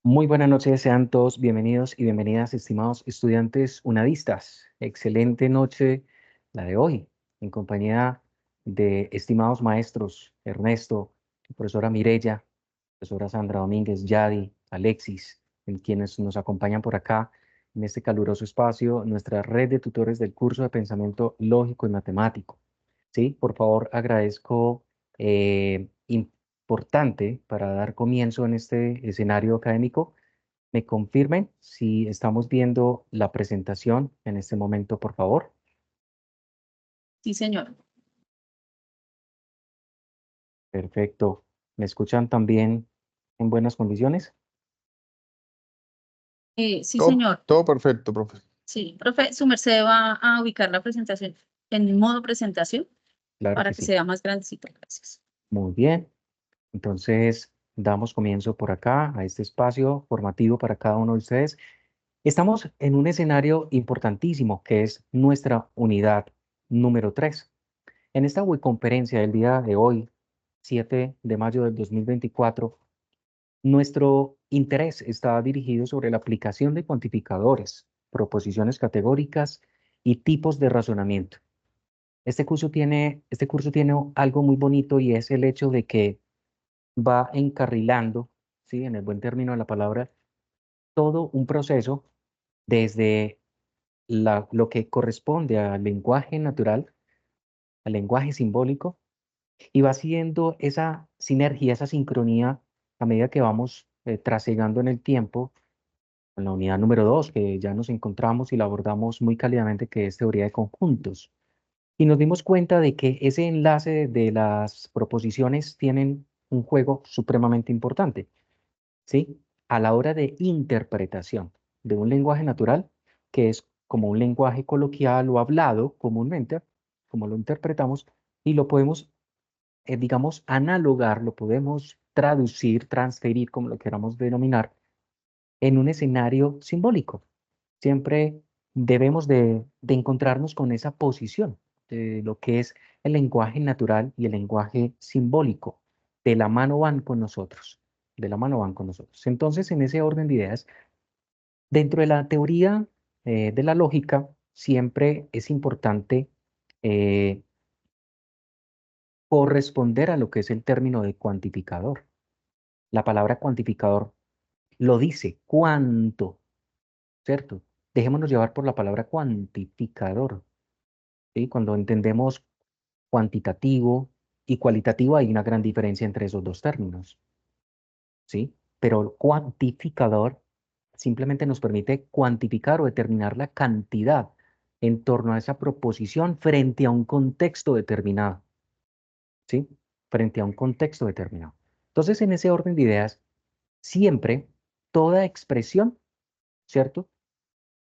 Muy buenas noches, sean todos bienvenidos y bienvenidas, estimados estudiantes unadistas. Excelente noche la de hoy, en compañía de estimados maestros Ernesto, profesora Mirella, profesora Sandra Domínguez, Yadi, Alexis, en quienes nos acompañan por acá en este caluroso espacio, nuestra red de tutores del curso de pensamiento lógico y matemático. Sí, por favor, agradezco importante para dar comienzo en este escenario académico. Me confirmen si estamos viendo la presentación en este momento, por favor. Sí, señor. Perfecto. ¿Me escuchan también en buenas condiciones? Sí, Todo, señor. todo perfecto, profe. Sí, profe, su merced va a ubicar la presentación en modo presentación Claro para que que sí. sea más grandecito. Gracias. Muy bien. Entonces, damos comienzo por acá a este espacio formativo para cada uno de ustedes. Estamos en un escenario importantísimo que es nuestra unidad número 3. En esta webconferencia del día de hoy, 7 de mayo del 2024, nuestro interés está dirigido sobre la aplicación de cuantificadores, proposiciones categóricas y tipos de razonamiento. Este curso tiene algo muy bonito y es el hecho de que va encarrilando, ¿sí? En el buen término de la palabra, todo un proceso desde lo que corresponde al lenguaje natural, al lenguaje simbólico, y va haciendo esa sinergia, esa sincronía a medida que vamos trasegando en el tiempo con la unidad número 2 que ya nos encontramos y la abordamos muy cálidamente, que es teoría de conjuntos. Y nos dimos cuenta de que ese enlace de las proposiciones tienen un juego supremamente importante, ¿sí? A la hora de interpretación de un lenguaje natural, que es como un lenguaje coloquial o hablado comúnmente, como lo interpretamos, y lo podemos, digamos, analogar, lo podemos traducir, transferir, como lo queramos denominar, en un escenario simbólico. Siempre debemos de encontrarnos con esa posición de lo que es el lenguaje natural y el lenguaje simbólico. De la mano van con nosotros, de la mano van con nosotros. Entonces, en ese orden de ideas, dentro de la teoría de la lógica, siempre es importante eh, corresponder a lo que es el término de cuantificador. La palabra cuantificador lo dice, cuánto, ¿cierto? Dejémonos llevar por la palabra cuantificador, ¿sí? Cuando entendemos cuantitativo y cualitativo, hay una gran diferencia entre esos dos términos, ¿sí? Pero el cuantificador simplemente nos permite cuantificar o determinar la cantidad en torno a esa proposición frente a un contexto determinado, ¿sí? Frente a un contexto determinado. Entonces, en ese orden de ideas, siempre toda expresión, ¿cierto?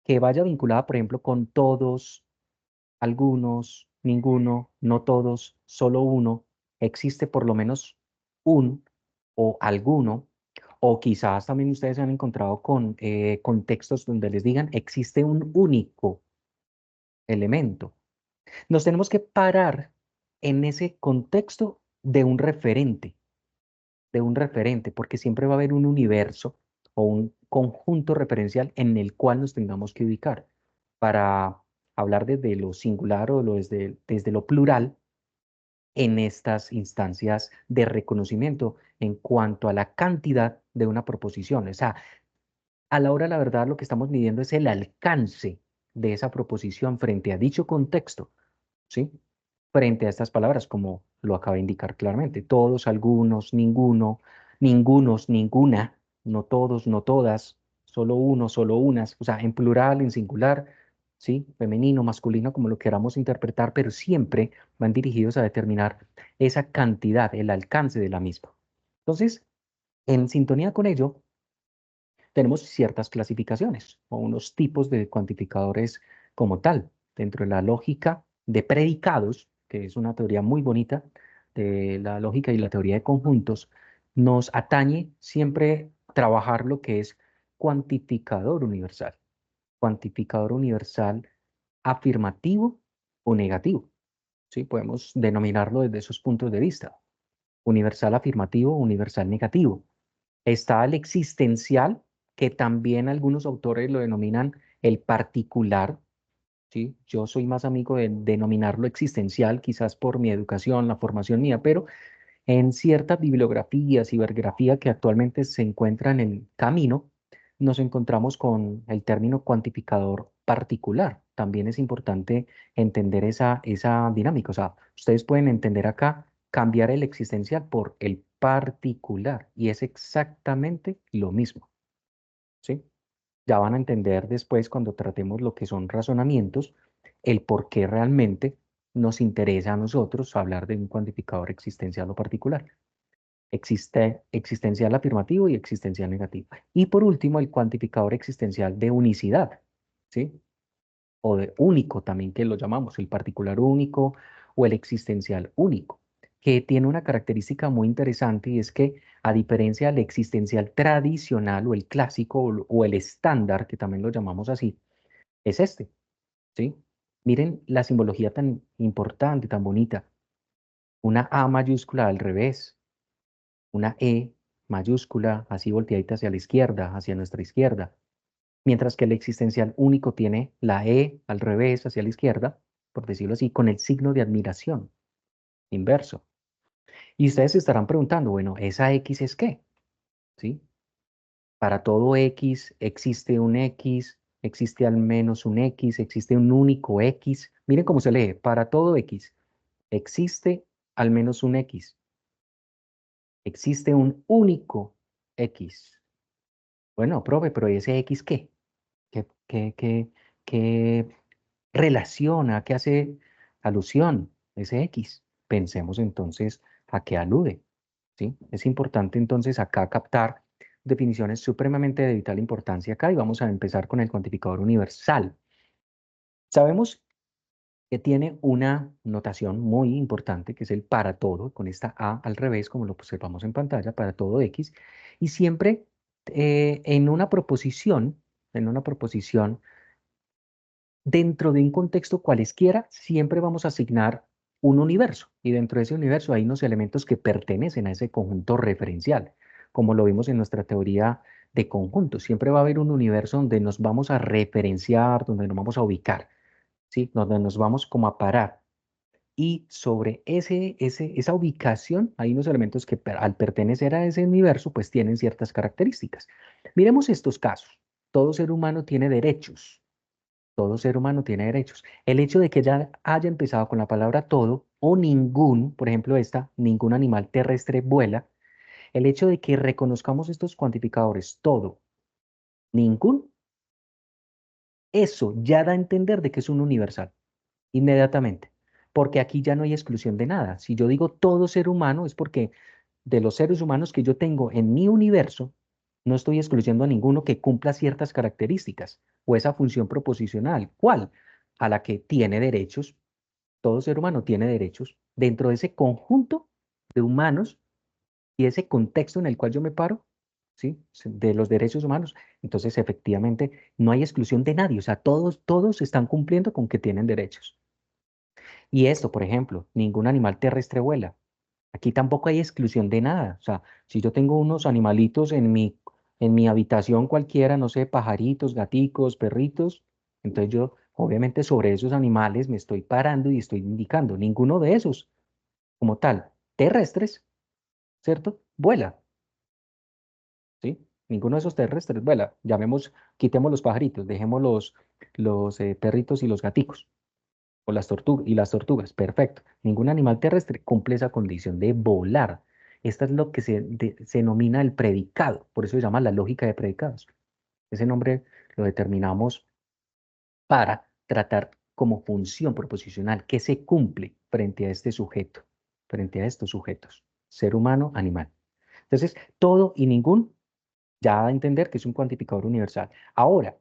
Que vaya vinculada, por ejemplo, con todos, algunos, ninguno, no todos, solo uno, existe por lo menos un o alguno, o quizás también ustedes se han encontrado con contextos donde les digan existe un único elemento. Nos tenemos que parar en ese contexto de un referente, porque siempre va a haber un universo o un conjunto referencial en el cual nos tengamos que ubicar para hablar desde lo singular o desde lo plural en estas instancias de reconocimiento en cuanto a la cantidad de una proposición. O sea, a la hora de la verdad lo que estamos midiendo es el alcance de esa proposición frente a dicho contexto, ¿sí? Frente a estas palabras, como lo acaba de indicar claramente, todos, algunos, ninguno, ningunos, ninguna, no todos, no todas, solo uno, solo unas, o sea, en plural, en singular, ¿sí? Femenino, masculino, como lo queramos interpretar, pero siempre van dirigidos a determinar esa cantidad, el alcance de la misma. Entonces, en sintonía con ello, tenemos ciertas clasificaciones o unos tipos de cuantificadores como tal. Dentro de la lógica de predicados, que es una teoría muy bonita de la lógica y la teoría de conjuntos, nos atañe siempre trabajar lo que es cuantificador universal. Cuantificador universal afirmativo o negativo. ¿Sí? Podemos denominarlo desde esos puntos de vista. Universal afirmativo, universal negativo. Está el existencial, que también algunos autores lo denominan el particular, ¿sí? Yo soy más amigo de denominarlo existencial, quizás por mi educación, la formación mía, pero en ciertas bibliografías y vergrafía que actualmente se encuentran en el camino, nos encontramos con el término cuantificador particular. También es importante entender esa dinámica. O sea, ustedes pueden entender acá, cambiar el existencial por el particular, y es exactamente lo mismo, ¿sí? Ya van a entender después, cuando tratemos lo que son razonamientos, el por qué realmente nos interesa a nosotros hablar de un cuantificador existencial o particular. Existe existencial afirmativo y existencial negativo. Y por último, el cuantificador existencial de unicidad, ¿sí? O de único también, que lo llamamos el particular único o el existencial único, que tiene una característica muy interesante, y es que, a diferencia del existencial tradicional o el clásico o el estándar, que también lo llamamos así, es este, ¿sí? Miren la simbología tan importante, tan bonita. Una A mayúscula al revés, una E mayúscula así volteadita hacia la izquierda, hacia nuestra izquierda, mientras que el existencial único tiene la E al revés hacia la izquierda, por decirlo así, con el signo de admiración inverso. Y ustedes se estarán preguntando, bueno, ¿esa X es qué? ¿Sí? Para todo X existe un X, existe al menos un X, existe un único X. Miren cómo se lee, para todo X existe al menos un X, existe un único X. Bueno, profe, pero ¿y ese X qué? ¿Qué relaciona, qué hace alusión ese X? Pensemos entonces a qué alude, ¿sí? Es importante entonces acá captar definiciones supremamente de vital importancia acá, y vamos a empezar con el cuantificador universal. Sabemos que tiene una notación muy importante, que es el para todo, con esta A al revés, como lo observamos en pantalla, para todo X, y siempre en una proposición, dentro de un contexto cualesquiera, siempre vamos a asignar un universo, y dentro de ese universo hay unos elementos que pertenecen a ese conjunto referencial, como lo vimos en nuestra teoría de conjuntos. Siempre va a haber un universo donde nos vamos a referenciar, donde nos vamos a ubicar, ¿sí? Donde nos vamos como a parar. Y sobre esa ubicación hay unos elementos que, al pertenecer a ese universo, pues tienen ciertas características. Miremos estos casos. Todo ser humano tiene derechos. Todo ser humano tiene derechos. El hecho de que ya haya empezado con la palabra todo o ningún, por ejemplo esta, ningún animal terrestre vuela, el hecho de que reconozcamos estos cuantificadores, todo, ningún, eso ya da a entender de que es un universal, inmediatamente, porque aquí ya no hay exclusión de nada. Si yo digo todo ser humano, es porque de los seres humanos que yo tengo en mi universo, no estoy excluyendo a ninguno que cumpla ciertas características o esa función proposicional. ¿Cuál? A la que tiene derechos. Todo ser humano tiene derechos dentro de ese conjunto de humanos y ese contexto en el cual yo me paro, ¿sí? De los derechos humanos. Entonces, efectivamente, no hay exclusión de nadie. O sea, todos están cumpliendo con que tienen derechos. Y esto, por ejemplo, ningún animal terrestre vuela. Aquí tampoco hay exclusión de nada. O sea, si yo tengo unos animalitos en mi habitación cualquiera, no sé, pajaritos, gaticos, perritos, entonces yo, obviamente, sobre esos animales me estoy parando y estoy indicando, ninguno de esos, como tal, terrestres, ¿cierto? Vuela, ¿sí? Ninguno de esos terrestres vuela. Quitemos los pajaritos, dejemos los perritos y los gaticos. O las tortugas, perfecto. Ningún animal terrestre cumple esa condición de volar. Esta es lo que se denomina el predicado, por eso se llama la lógica de predicados. Ese nombre lo determinamos para tratar como función proposicional que se cumple frente a este sujeto, frente a estos sujetos, ser humano, animal. Entonces, todo y ningún ya da a entender que es un cuantificador universal. Ahora,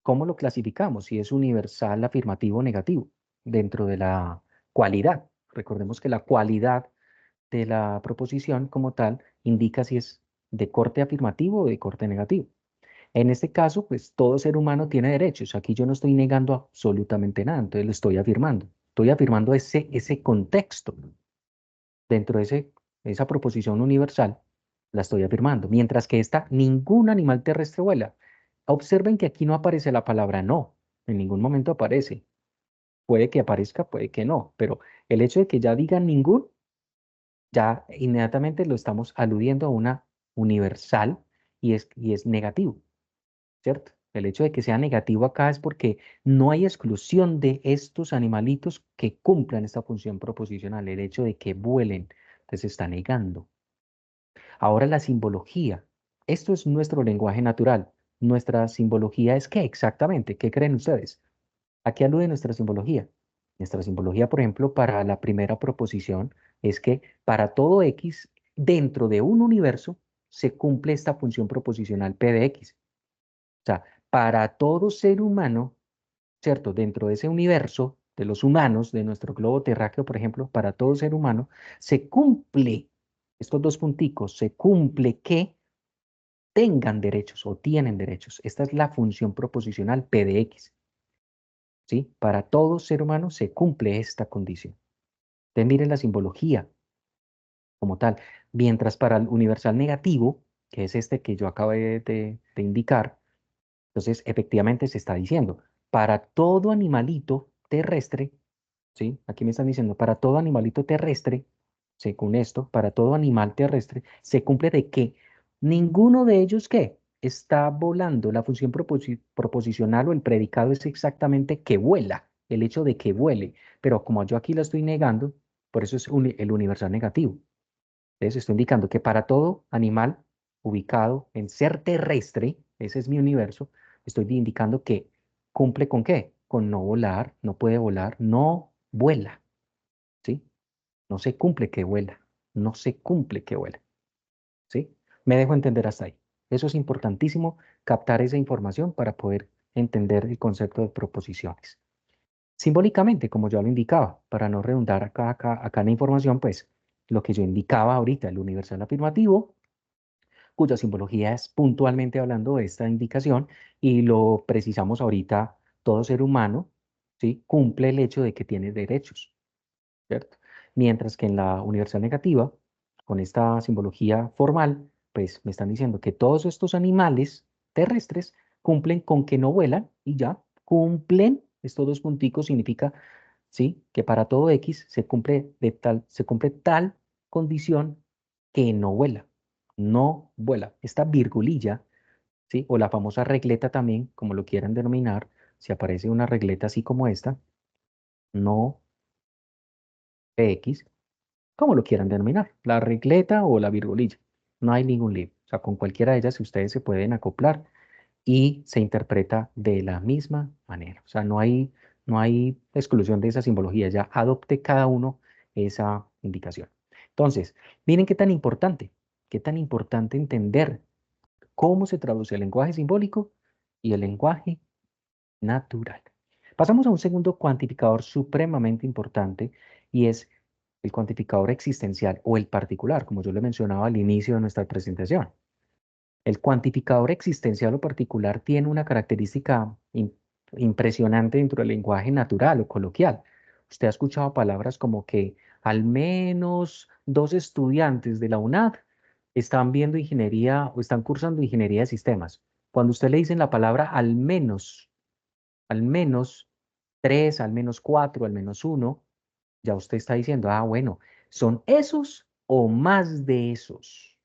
¿cómo lo clasificamos? Si es universal, afirmativo o negativo, dentro de la cualidad. Recordemos que la cualidad de la proposición como tal indica si es de corte afirmativo o de corte negativo. En este caso, pues todo ser humano tiene derechos. Aquí yo no estoy negando absolutamente nada, entonces lo estoy afirmando. Estoy afirmando ese contexto. Dentro de esa proposición universal, la estoy afirmando. Mientras que esta, ningún animal terrestre vuela. Observen que aquí no aparece la palabra no, en ningún momento aparece. Puede que aparezca, puede que no, pero el hecho de que ya digan ningún, ya inmediatamente lo estamos aludiendo a una universal y es negativo, ¿cierto? El hecho de que sea negativo acá es porque no hay exclusión de estos animalitos que cumplan esta función proposicional. El hecho de que vuelen, entonces está negando. Ahora la simbología. Esto es nuestro lenguaje natural. Nuestra simbología es ¿qué exactamente? ¿Qué creen ustedes? ¿A qué alude nuestra simbología? Nuestra simbología, por ejemplo, para la primera proposición es que para todo X dentro de un universo se cumple esta función proposicional P de X. O sea, para todo ser humano, ¿cierto? Dentro de ese universo de los humanos, de nuestro globo terráqueo, por ejemplo, para todo ser humano, se cumple estos dos punticos, se cumple que tengan derechos o tienen derechos. Esta es la función proposicional P de X, ¿sí? Para todo ser humano se cumple esta condición. Entonces miren la simbología como tal. Mientras para el universal negativo, que es este que yo acabé de indicar, entonces efectivamente se está diciendo, para todo animalito terrestre, ¿sí? Aquí me están diciendo, para todo animalito terrestre, según esto, para todo animal terrestre, se cumple de que ninguno de ellos, ¿qué? Está volando. La función proposicional o el predicado es exactamente que vuela, el hecho de que vuele. Pero como yo aquí la estoy negando, por eso es el universal negativo. Entonces estoy indicando que para todo animal ubicado en ser terrestre, ese es mi universo, estoy indicando que cumple con qué? Con no volar, no puede volar, no vuela, ¿sí? No se cumple que vuela, no se cumple que vuela, ¿sí? Me dejo entender hasta ahí. Eso es importantísimo, captar esa información para poder entender el concepto de proposiciones. Simbólicamente, como yo lo indicaba, para no redundar acá en la información, pues lo que yo indicaba ahorita, el universal afirmativo, cuya simbología es puntualmente hablando de esta indicación, y lo precisamos ahorita, todo ser humano, ¿sí? Cumple el hecho de que tiene derechos, ¿cierto? Mientras que en la universal negativa, con esta simbología formal, pues me están diciendo que todos estos animales terrestres cumplen con que no vuelan y ya cumplen, estos dos punticos significa, ¿sí? Que para todo X se cumple tal condición que no vuela, no vuela. Esta virgulilla, ¿sí? O la famosa regleta también, como lo quieran denominar, si aparece una regleta así como esta, no X, como lo quieran denominar, la regleta o la virgulilla. No hay ningún lío. O sea, con cualquiera de ellas ustedes se pueden acoplar y se interpreta de la misma manera. O sea, no hay exclusión de esa simbología. Ya adopte cada uno esa indicación. Entonces, miren qué tan importante entender cómo se traduce el lenguaje simbólico y el lenguaje natural. Pasamos a un segundo cuantificador supremamente importante y es el cuantificador existencial o el particular, como yo le mencionaba al inicio de nuestra presentación. El cuantificador existencial o particular tiene una característica impresionante dentro del lenguaje natural o coloquial. Usted ha escuchado palabras como que al menos dos estudiantes de la UNAD están viendo ingeniería o están cursando ingeniería de sistemas. Cuando usted le dicen la palabra al menos tres, al menos cuatro, al menos uno, ya usted está diciendo, ah, bueno, son esos o más de esos.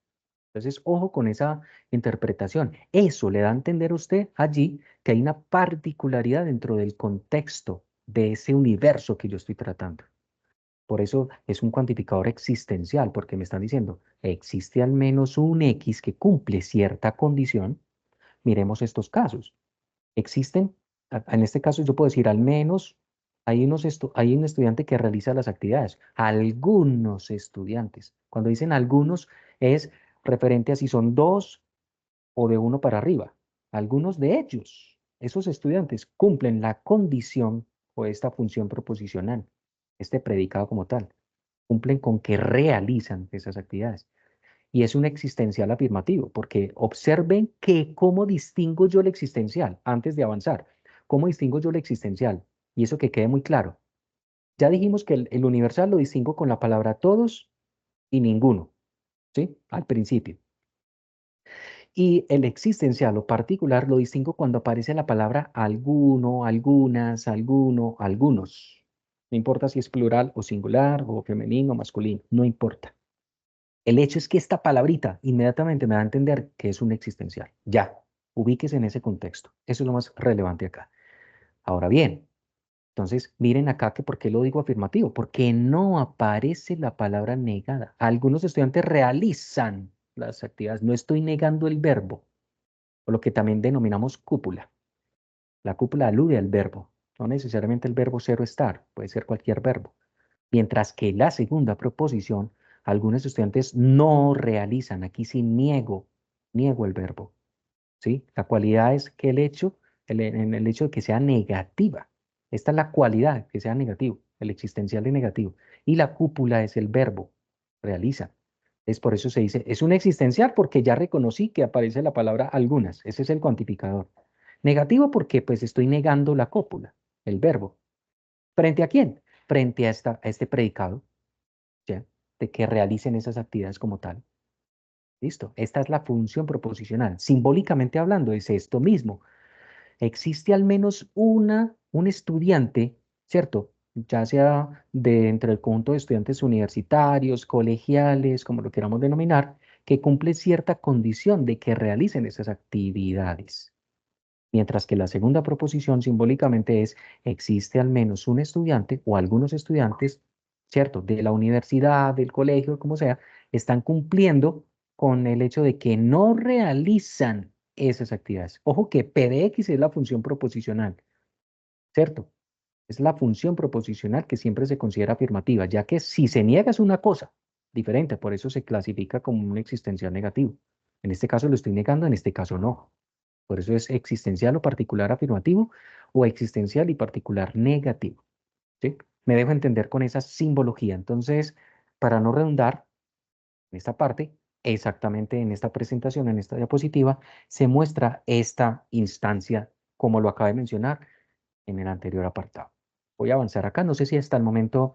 Entonces, ojo con esa interpretación. Eso le da a entender a usted allí que hay una particularidad dentro del contexto de ese universo que yo estoy tratando. Por eso es un cuantificador existencial, porque me están diciendo, existe al menos un X que cumple cierta condición. Miremos estos casos. Existen, en este caso yo puedo decir, al menos hay un estudiante que realiza las actividades. Algunos estudiantes. Cuando dicen algunos es referente a si son dos o de uno para arriba. Algunos de ellos, esos estudiantes, cumplen la condición o esta función proposicional, este predicado como tal. Cumplen con que realizan esas actividades. Y es un existencial afirmativo, porque observen que cómo distingo yo el existencial antes de avanzar. ¿Cómo distingo yo el existencial? Y eso que quede muy claro. Ya dijimos que el universal lo distingo con la palabra todos y ninguno, ¿sí? Al principio. Y el existencial o particular lo distingo cuando aparece la palabra alguno, algunas, alguno, algunos. No importa si es plural o singular o femenino o masculino, no importa. El hecho es que esta palabrita inmediatamente me da a entender que es un existencial. Ya, ubíquese en ese contexto. Eso es lo más relevante acá. Ahora bien, entonces miren acá que por qué lo digo afirmativo, porque no aparece la palabra negada. Algunos estudiantes realizan las actividades, no estoy negando el verbo, o lo que también denominamos cúpula. La cúpula alude al verbo, no necesariamente el verbo ser o estar, puede ser cualquier verbo. Mientras que la segunda proposición, algunos estudiantes no realizan, aquí sí niego el verbo, ¿sí? La cualidad es que el hecho, en el hecho de que sea negativa. Esta es la cualidad, que sea negativo, el existencial de negativo. Y la cúpula es el verbo, realiza. Es por eso se dice, es un existencial porque ya reconocí que aparece la palabra algunas. Ese es el cuantificador. Negativo porque pues estoy negando la cópula, el verbo. ¿Frente a quién? Frente a este predicado, ¿ya? De que realicen esas actividades como tal. Listo. Esta es la función proposicional. Simbólicamente hablando, es esto mismo. Existe al menos un estudiante, ¿cierto? Ya sea de entre el conjunto de estudiantes universitarios, colegiales, como lo queramos denominar, que cumple cierta condición de que realicen esas actividades. Mientras que la segunda proposición simbólicamente es, existe al menos un estudiante o algunos estudiantes, ¿cierto? De la universidad, del colegio, como sea, están cumpliendo con el hecho de que no realizan esas actividades. Ojo que PDX es la función proposicional, ¿cierto? Es la función proposicional que siempre se considera afirmativa, ya que si se niega es una cosa diferente, por eso se clasifica como un existencial negativo. En este caso lo estoy negando, en este caso no. Por eso es existencial o particular afirmativo o existencial y particular negativo. ¿Sí? Me dejo entender con esa simbología. Entonces, para no redundar en esta parte, exactamente en esta presentación, en esta diapositiva, se muestra esta instancia, como lo acabé de mencionar en el anterior apartado. Voy a avanzar acá. No sé si hasta el momento,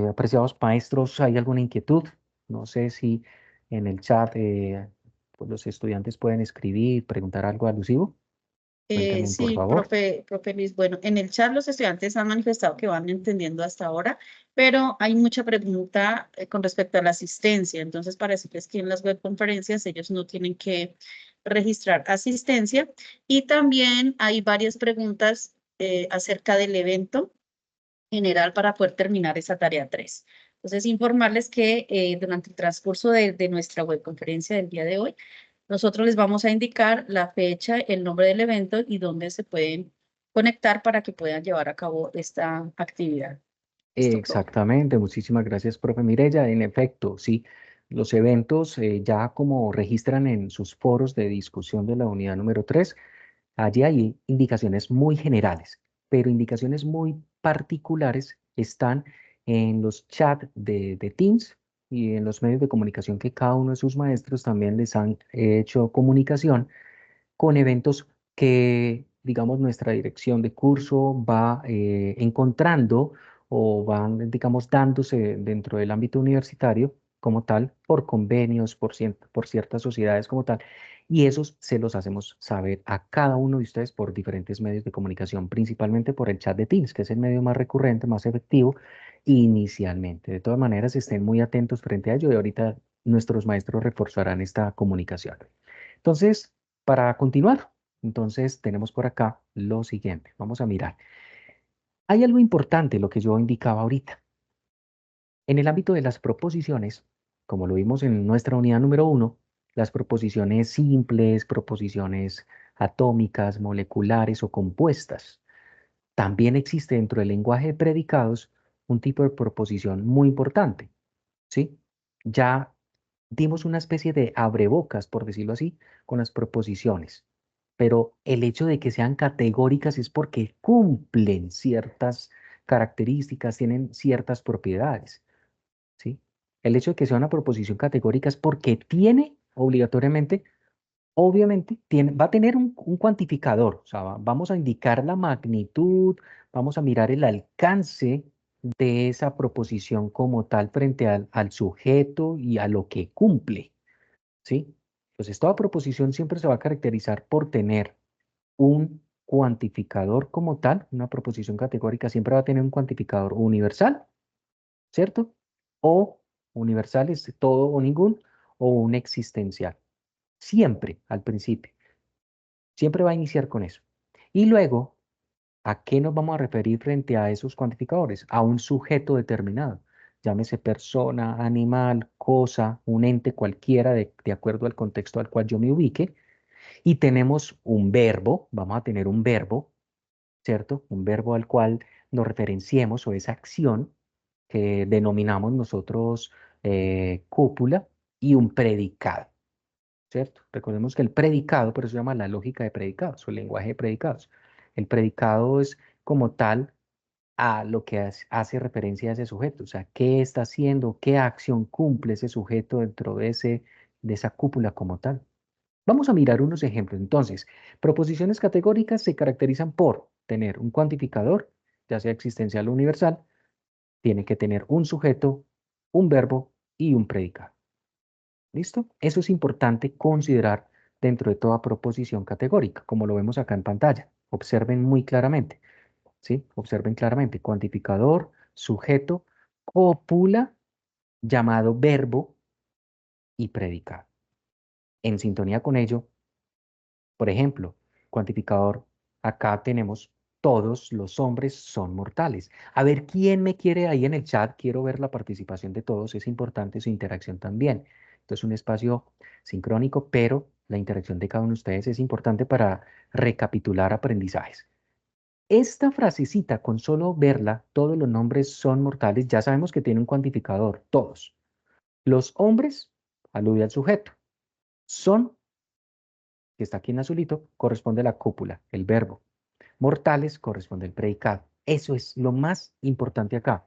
apreciados maestros, hay alguna inquietud. No sé si en el chat pues los estudiantes pueden escribir, preguntar algo alusivo. Cuéntame, por Sí, favor. profe Luis. Bueno, en el chat los estudiantes han manifestado que van entendiendo hasta ahora, pero hay mucha pregunta con respecto a la asistencia. Entonces, para decirles que en las webconferencias ellos no tienen que registrar asistencia. Y también hay varias preguntas acerca del evento general para poder terminar esa tarea 3. Entonces, informarles que durante el transcurso de nuestra webconferencia del día de hoy, nosotros les vamos a indicar la fecha, el nombre del evento y dónde se pueden conectar para que puedan llevar a cabo esta actividad. ¿Listo, profe? Exactamente, muchísimas gracias, profe Mirella. En efecto, sí, los eventos ya como registran en sus foros de discusión de la unidad número 3. Allí hay indicaciones muy generales, pero indicaciones muy particulares están en los chats de Teams y en los medios de comunicación que cada uno de sus maestros también les han hecho comunicación con eventos que, digamos, nuestra dirección de curso va encontrando o van, digamos, dándose dentro del ámbito universitario como tal, por convenios, por ciertas sociedades como tal. Y esos se los hacemos saber a cada uno de ustedes por diferentes medios de comunicación, principalmente por el chat de Teams, que es el medio más recurrente, más efectivo inicialmente. De todas maneras, estén muy atentos frente a ello y ahorita nuestros maestros reforzarán esta comunicación. Entonces, para continuar, entonces tenemos por acá lo siguiente. Vamos a mirar. Hay algo importante, lo que yo indicaba ahorita. En el ámbito de las proposiciones, como lo vimos en nuestra unidad número 1, las proposiciones simples, proposiciones atómicas, moleculares o compuestas. También existe dentro del lenguaje de predicados un tipo de proposición muy importante, ¿sí? Ya dimos una especie de abrebocas, por decirlo así, con las proposiciones, pero el hecho de que sean categóricas es porque cumplen ciertas características, tienen ciertas propiedades, ¿sí? El hecho de que sea una proposición categórica es porque tiene obligatoriamente, obviamente, va a tener un cuantificador, o sea, vamos a indicar la magnitud, vamos a mirar el alcance de esa proposición como tal frente al sujeto y a lo que cumple. ¿Sí? Entonces, toda proposición siempre se va a caracterizar por tener un cuantificador como tal. Una proposición categórica siempre va a tener un cuantificador universal, ¿cierto? O universal es todo o ningún, o un existencial. Siempre al principio. Siempre va a iniciar con eso. Y luego, ¿a qué nos vamos a referir frente a esos cuantificadores? A un sujeto determinado. Llámese persona, animal, cosa, un ente cualquiera de acuerdo al contexto al cual yo me ubique. Y tenemos un verbo, vamos a tener un verbo, ¿cierto? Un verbo al cual nos referenciemos o esa acción que denominamos nosotros cópula y un predicado, ¿cierto? Recordemos que el predicado, por eso se llama la lógica de predicados o el lenguaje de predicados. El predicado es como tal a lo que hace referencia a ese sujeto, o sea, qué está haciendo, qué acción cumple ese sujeto dentro de esa cúpula como tal. Vamos a mirar unos ejemplos. Entonces, proposiciones categóricas se caracterizan por tener un cuantificador, ya sea existencial o universal, tiene que tener un sujeto, un verbo y un predicado. ¿Listo? Eso es importante considerar dentro de toda proposición categórica, como lo vemos acá en pantalla. Observen muy claramente, ¿sí? Observen claramente, cuantificador, sujeto, cópula, llamado verbo y predicado. En sintonía con ello, por ejemplo, cuantificador, acá tenemos todos los hombres son mortales. A ver, ¿quién me quiere ahí en el chat? Quiero ver la participación de todos, es importante su interacción también. Esto es un espacio sincrónico, pero la interacción de cada uno de ustedes es importante para recapitular aprendizajes. Esta frasecita, con solo verla, todos los nombres son mortales, ya sabemos que tiene un cuantificador, todos. Los hombres, alude al sujeto. Son, que está aquí en azulito, corresponde a la cópula, el verbo. Mortales corresponde al predicado. Eso es lo más importante acá.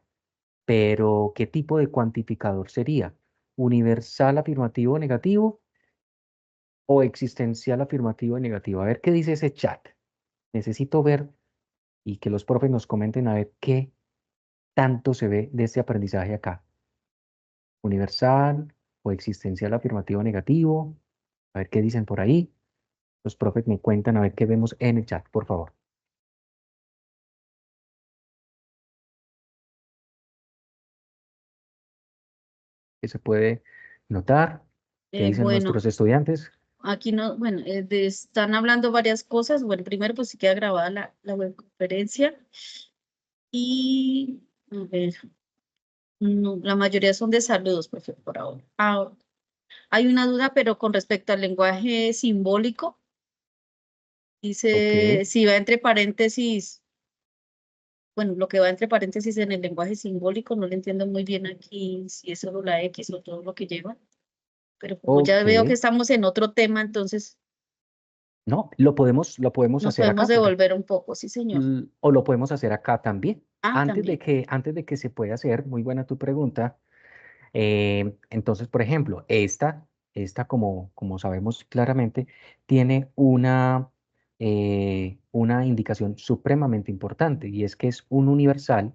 Pero, ¿qué tipo de cuantificador sería? ¿Universal afirmativo o negativo o existencial afirmativo y negativo? A ver qué dice ese chat. Necesito ver y que los profes nos comenten a ver qué tanto se ve de este aprendizaje acá. Universal o existencial afirmativo o negativo. A ver qué dicen por ahí. Los profes me cuentan a ver qué vemos en el chat, por favor. ¿Qué se puede notar? ¿Qué dicen Bueno, nuestros estudiantes? aquí no, bueno, están hablando varias cosas. Bueno, primero pues sí queda grabada la webconferencia y a ver, no, la mayoría son de saludos, profe, por ahora. Hay una duda, pero con respecto al lenguaje simbólico, Ok, dice si va entre paréntesis, bueno, lo que va entre paréntesis en el lenguaje simbólico, no le entiendo muy bien aquí si es solo la X o todo lo que lleva, pero como ya ok. veo que estamos en otro tema, entonces No, lo podemos nos hacer podemos acá, por devolver un poco, sí, señor. o lo podemos hacer acá también. También. Antes de que se pueda hacer, muy buena tu pregunta. Entonces, por ejemplo, esta como sabemos claramente, tiene una indicación supremamente importante y es que es un universal,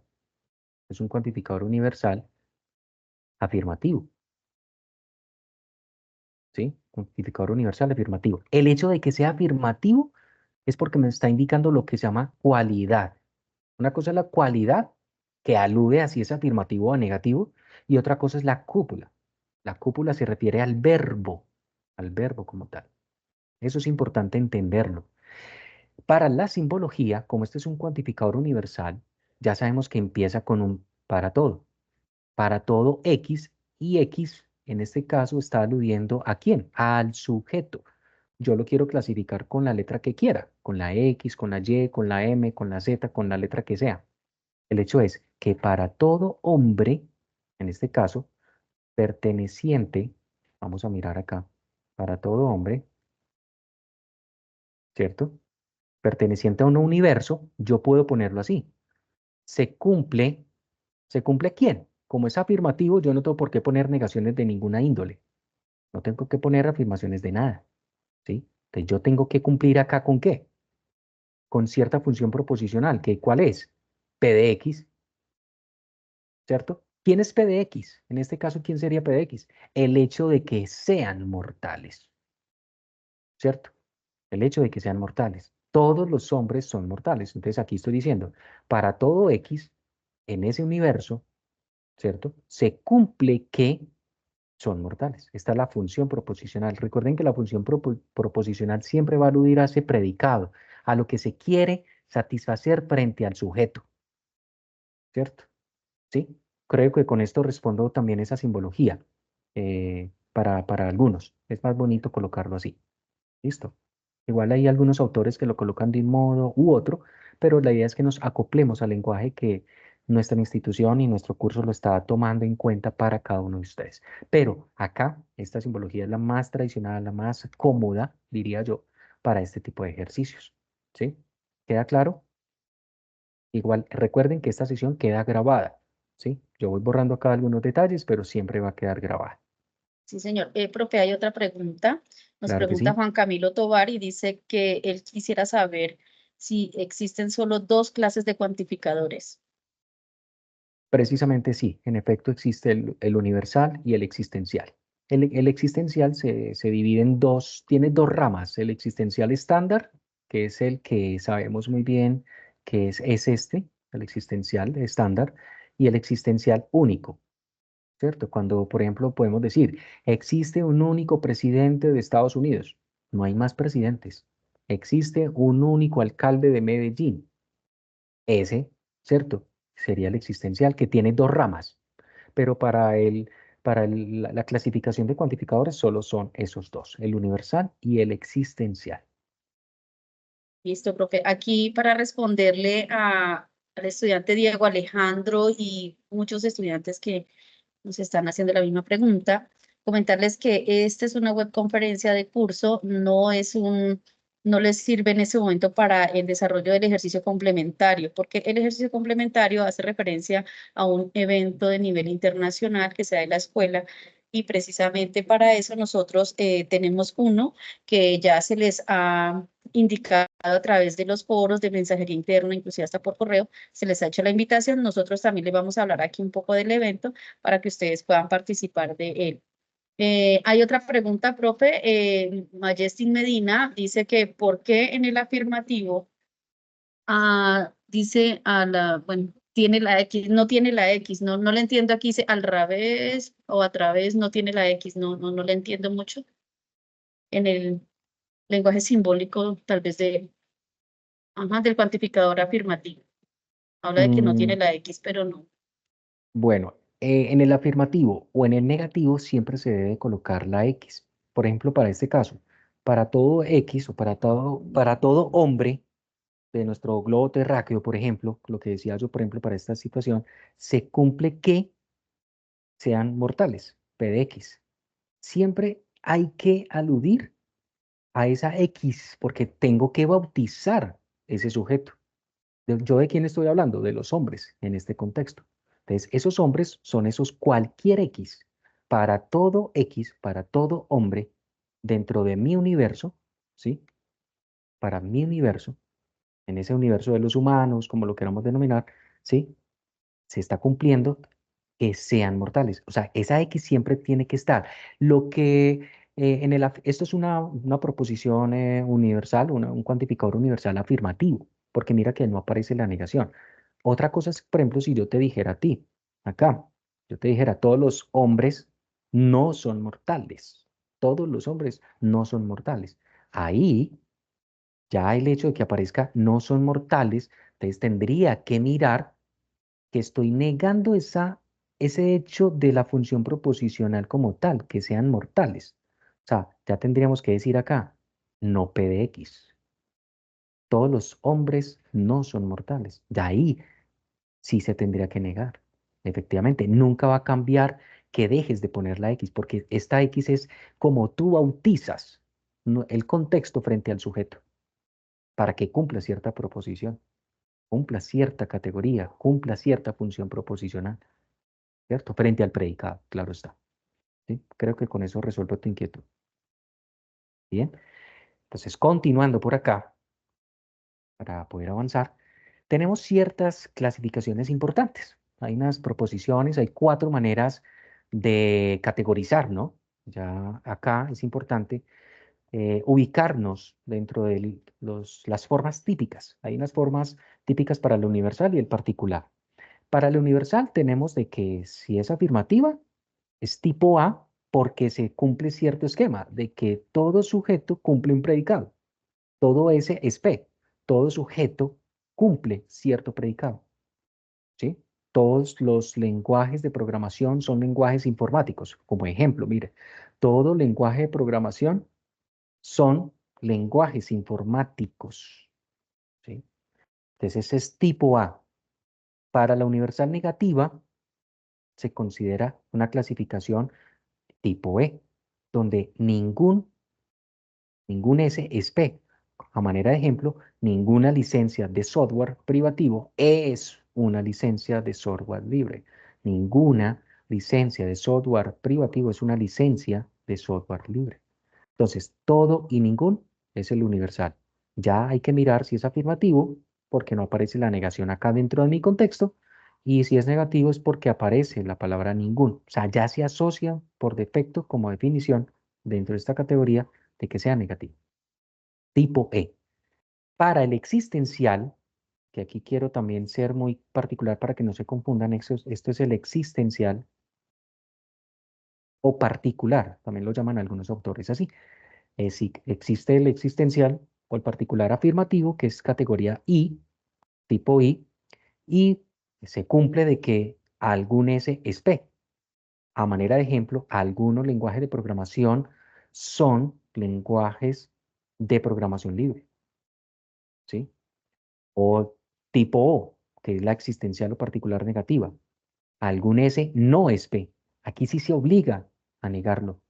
es un cuantificador universal afirmativo, ¿sí? Cuantificador universal afirmativo. El hecho de que sea afirmativo es porque me está indicando lo que se llama cualidad. Una cosa es la cualidad, que alude a si es afirmativo o negativo, y otra cosa es la cúpula. La cúpula se refiere al verbo como tal. Eso es importante entenderlo. Para la simbología, como este es un cuantificador universal, ya sabemos que empieza con un para todo X, y X en este caso está aludiendo ¿a quién? Al sujeto. Yo lo quiero clasificar con la letra que quiera, con la X, con la Y, con la M, con la Z, con la letra que sea. El hecho es que para todo hombre, en este caso, perteneciente, vamos a mirar acá, para todo hombre, ¿cierto? Perteneciente a un universo, yo puedo ponerlo así. Se cumple, ¿se cumple quién? Como es afirmativo, yo no tengo por qué poner negaciones de ninguna índole. No tengo que poner afirmaciones de nada, ¿sí? Entonces yo tengo que cumplir acá con qué? Con cierta función proposicional, que ¿cuál es? P de X, ¿cierto? ¿Quién es P de X? En este caso, ¿quién sería P de X? El hecho de que sean mortales. ¿cierto? El hecho de que sean mortales. Todos los hombres son mortales. Entonces aquí estoy diciendo, para todo X en ese universo, ¿cierto? Se cumple que son mortales. Esta es la función proposicional. Recuerden que la función proposicional siempre va a aludir a ese predicado, a lo que se quiere satisfacer frente al sujeto, ¿cierto? ¿Sí? Creo que con esto respondo también esa simbología para algunos. Es más bonito colocarlo así. ¿Listo? Igual hay algunos autores que lo colocan de un modo u otro, pero la idea es que nos acoplemos al lenguaje que nuestra institución y nuestro curso lo está tomando en cuenta para cada uno de ustedes. Pero acá, esta simbología es la más tradicional, la más cómoda, diría yo, para este tipo de ejercicios. ¿Sí? ¿Queda claro? Igual, recuerden que esta sesión queda grabada. ¿Sí? Yo voy borrando acá algunos detalles, pero siempre va a quedar grabada. Sí, señor. Profe, hay otra pregunta. Nos Claro que pregunta sí. Juan Camilo Tovar y dice que él quisiera saber si existen solo dos clases de cuantificadores. Precisamente sí, en efecto existe el universal y el existencial. El existencial se divide en dos, tiene dos ramas, el existencial estándar, que es el que sabemos muy bien que es este, el existencial estándar, y el existencial único, ¿cierto? Cuando, por ejemplo, podemos decir, existe un único presidente de Estados Unidos, no hay más presidentes, existe un único alcalde de Medellín, ese, ¿cierto? Sería el existencial, que tiene dos ramas, pero la clasificación de cuantificadores solo son esos dos, el universal y el existencial. Listo, profe. Aquí para responderle al estudiante Diego Alejandro y muchos estudiantes que nos están haciendo la misma pregunta, comentarles que esta es una webconferencia de curso, no les sirve en ese momento para el desarrollo del ejercicio complementario, porque el ejercicio complementario hace referencia a un evento de nivel internacional que se da en la escuela y precisamente para eso nosotros tenemos uno que ya se les ha indicado a través de los foros de mensajería interna, inclusive hasta por correo, se les ha hecho la invitación. Nosotros también les vamos a hablar aquí un poco del evento para que ustedes puedan participar de él. Hay otra pregunta, profe. Majestic Medina dice que ¿por qué en el afirmativo dice bueno, tiene la X, no tiene la X? No, no le entiendo aquí, dice al revés o a través, no tiene la X, no le entiendo mucho. En el lenguaje simbólico, tal vez del cuantificador afirmativo. Habla de que no tiene Mm, la X, pero no. bueno, en el afirmativo o en el negativo siempre se debe colocar la X. Por ejemplo, para este caso, para todo X o para todo hombre de nuestro globo terráqueo, por ejemplo, lo que decía yo, por ejemplo, para esta situación, se cumple que sean mortales, P de X. Siempre hay que aludir a esa X porque tengo que bautizar ese sujeto. ¿Yo de quién estoy hablando? De los hombres en este contexto. Entonces, esos hombres son esos cualquier X. Para todo X, para todo hombre, dentro de mi universo, ¿sí? Para mi universo, en ese universo de los humanos, como lo queramos denominar, ¿sí? Se está cumpliendo que sean mortales. O sea, esa X siempre tiene que estar. Lo que esto es una proposición universal, un cuantificador universal afirmativo, porque mira que no aparece la negación. Otra cosa es, por ejemplo, si yo te dijera a ti, acá, yo te dijera, todos los hombres no son mortales. Todos los hombres no son mortales. Ahí ya el hecho de que aparezca no son mortales, entonces tendría que mirar que estoy negando ese hecho de la función proposicional como tal, que sean mortales. O sea, ya tendríamos que decir acá, no P de X. Todos los hombres no son mortales. De ahí sí se tendría que negar. Efectivamente, nunca va a cambiar que dejes de poner la X, porque esta X es como tú bautizas el contexto frente al sujeto, para que cumpla cierta proposición, cumpla cierta categoría, cumpla cierta función proposicional. ¿Cierto? Frente al predicado, claro está. ¿Sí? Creo que con eso resuelvo tu inquietud. Bien, entonces continuando por acá, para poder avanzar, tenemos ciertas clasificaciones importantes. Hay unas proposiciones, hay cuatro maneras de categorizar, ¿no? Ya acá es importante ubicarnos dentro de las formas típicas. Hay unas formas típicas para el universal y el particular. Para el universal tenemos de que si es afirmativa, es tipo A porque se cumple cierto esquema de que todo sujeto cumple un predicado. Todo S es P. Todo sujeto cumple cierto predicado. ¿Sí? Todos los lenguajes de programación son lenguajes informáticos. Como ejemplo, mire, todo lenguaje de programación son lenguajes informáticos. ¿Sí? Entonces, ese es tipo A. Para la universal negativa, se considera una clasificación tipo E, donde ningún S es P. A manera de ejemplo, ninguna licencia de software privativo es una licencia de software libre. Ninguna licencia de software privativo es una licencia de software libre. Entonces, todo y ningún es el universal. Ya hay que mirar si es afirmativo, porque no aparece la negación acá dentro de mi contexto, y si es negativo es porque aparece la palabra ningún. O sea, ya se asocia por defecto como definición dentro de esta categoría de que sea negativo. Tipo E. Para el existencial, que aquí quiero también ser muy particular para que no se confundan, esto es el existencial o particular, también lo llaman algunos autores así. Si existe el existencial o el particular afirmativo, que es categoría I, tipo I, y se cumple de que algún S es P. A manera de ejemplo, algunos lenguajes de programación son lenguajes de programación libre, ¿sí? O tipo O, que es la existencial o particular negativa. Algún S no es P. Aquí sí se obliga a negarlo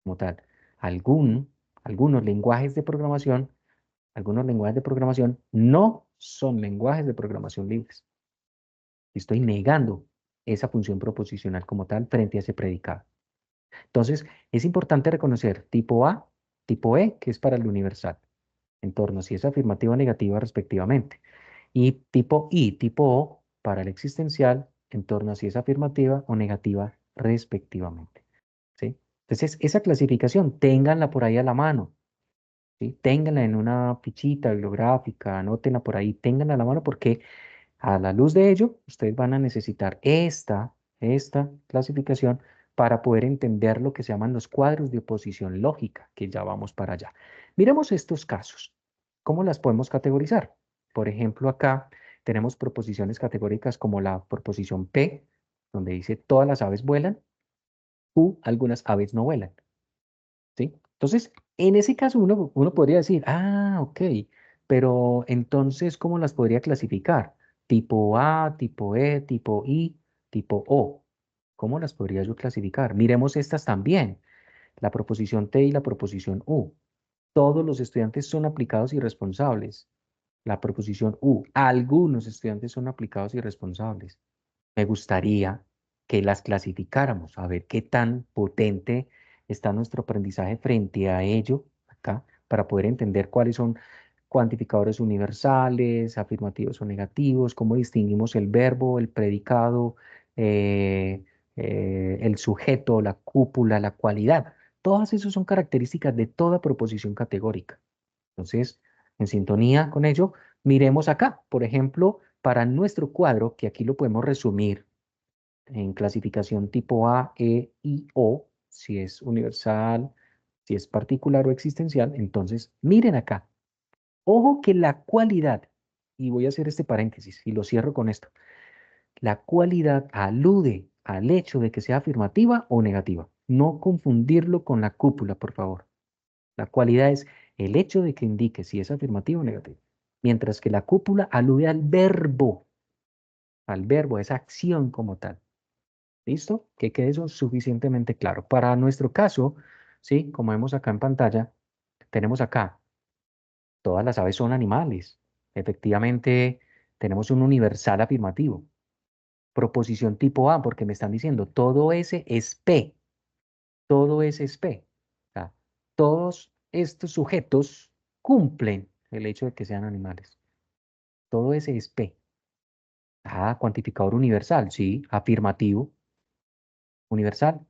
como tal. Algún, algunos lenguajes de programación Algunos lenguajes de programación no son lenguajes de programación libres. Estoy negando esa función proposicional como tal frente a ese predicado. Entonces, es importante reconocer tipo A, tipo E, que es para el universal, en torno a si es afirmativa o negativa respectivamente. Y tipo I, tipo O, para el existencial, en torno a si es afirmativa o negativa respectivamente. ¿Sí? Entonces, esa clasificación, ténganla por ahí a la mano. ¿Sí? Ténganla en una fichita bibliográfica, anótenla por ahí, ténganla a la mano porque a la luz de ello, ustedes van a necesitar esta clasificación para poder entender lo que se llaman los cuadros de oposición lógica, que ya vamos para allá. Miremos estos casos. ¿Cómo las podemos categorizar? Por ejemplo, acá tenemos proposiciones categóricas como la proposición P, donde dice todas las aves vuelan, u algunas aves no vuelan. ¿Sí? Entonces, en ese caso uno podría decir, ah, ok, pero entonces, ¿cómo las podría clasificar? Tipo A, tipo E, tipo I, tipo O. ¿Cómo las podría yo clasificar? Miremos estas también, la proposición T y la proposición U. Todos los estudiantes son aplicados y responsables. La proposición U, algunos estudiantes son aplicados y responsables. Me gustaría que las clasificáramos, a ver qué tan potente está nuestro aprendizaje frente a ello acá, para poder entender cuáles son cuantificadores universales, afirmativos o negativos, cómo distinguimos el verbo, el predicado, eh, el sujeto, la cúpula, la cualidad. Todas esas son características de toda proposición categórica. Entonces, en sintonía con ello, miremos acá, por ejemplo, para nuestro cuadro, que aquí lo podemos resumir en clasificación tipo A, E, I, O, si es universal, si es particular o existencial, entonces miren acá. Ojo que la cualidad, y voy a hacer este paréntesis y lo cierro con esto, la cualidad alude al hecho de que sea afirmativa o negativa. No confundirlo con la cúpula, por favor. La cualidad es el hecho de que indique si es afirmativo o negativo. Mientras que la cúpula alude al verbo, a esa acción como tal. ¿Listo? Que quede eso suficientemente claro. Para nuestro caso, ¿sí? Como vemos acá en pantalla, tenemos acá, todas las aves son animales. Efectivamente, tenemos un universal afirmativo. Proposición tipo A, porque me están diciendo, todo ese es P. Todo ese es P. O sea, todos estos sujetos cumplen el hecho de que sean animales. Todo ese es P. Ah, cuantificador universal, sí, afirmativo. Universal,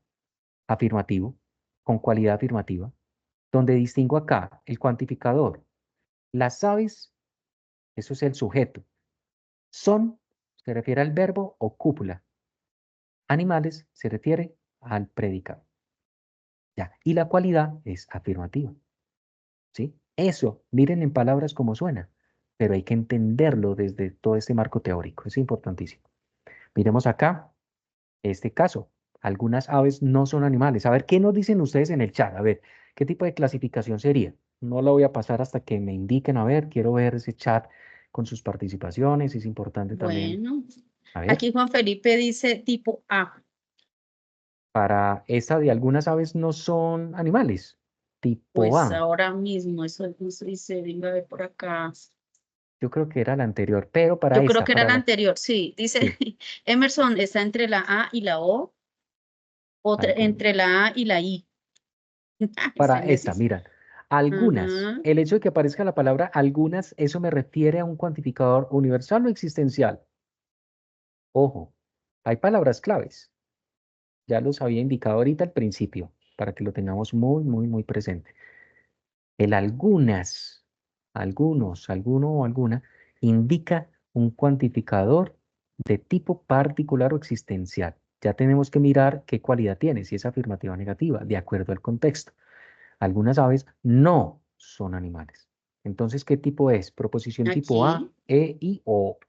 afirmativo, con cualidad afirmativa. donde distingo acá el cuantificador. Las aves, eso es el sujeto. Son, se refiere al verbo o cúpula. Animales se refiere al predicado. Ya. Y la cualidad es afirmativa. ¿Sí? Eso, miren en palabras cómo suena, pero hay que entenderlo desde todo este marco teórico. Es importantísimo. Miremos acá, este caso. Algunas aves no son animales. A ver, ¿qué nos dicen ustedes en el chat? A ver, ¿qué tipo de clasificación sería? No la voy a pasar hasta que me indiquen. A ver, quiero ver ese chat con sus participaciones. Es importante también. Bueno, A ver, aquí Juan Felipe dice tipo A. para esta de algunas aves no son animales. Tipo Pues A. ahora mismo, eso dice, venga a ver por acá. Yo creo que era la anterior, pero para Yo creo esta, que era para la la... anterior, sí. Dice, Sí, Emerson está entre la A y la O, otra algunas. entre la A y la I. Está Para esta, indeciso. mira, algunas. Ajá. El hecho de que aparezca la palabra algunas, eso me refiere a un cuantificador universal o existencial. Ojo, hay palabras claves. Ya los había indicado ahorita al principio, para que lo tengamos muy, muy, muy presente. El algunas, algunos, alguno o alguna, indica un cuantificador de tipo particular o existencial. Ya tenemos que mirar qué cualidad tiene, si es afirmativa o negativa, de acuerdo al contexto. Algunas aves no son animales. Entonces, ¿qué tipo es? Proposición tipo A, Aquí, E, I, O.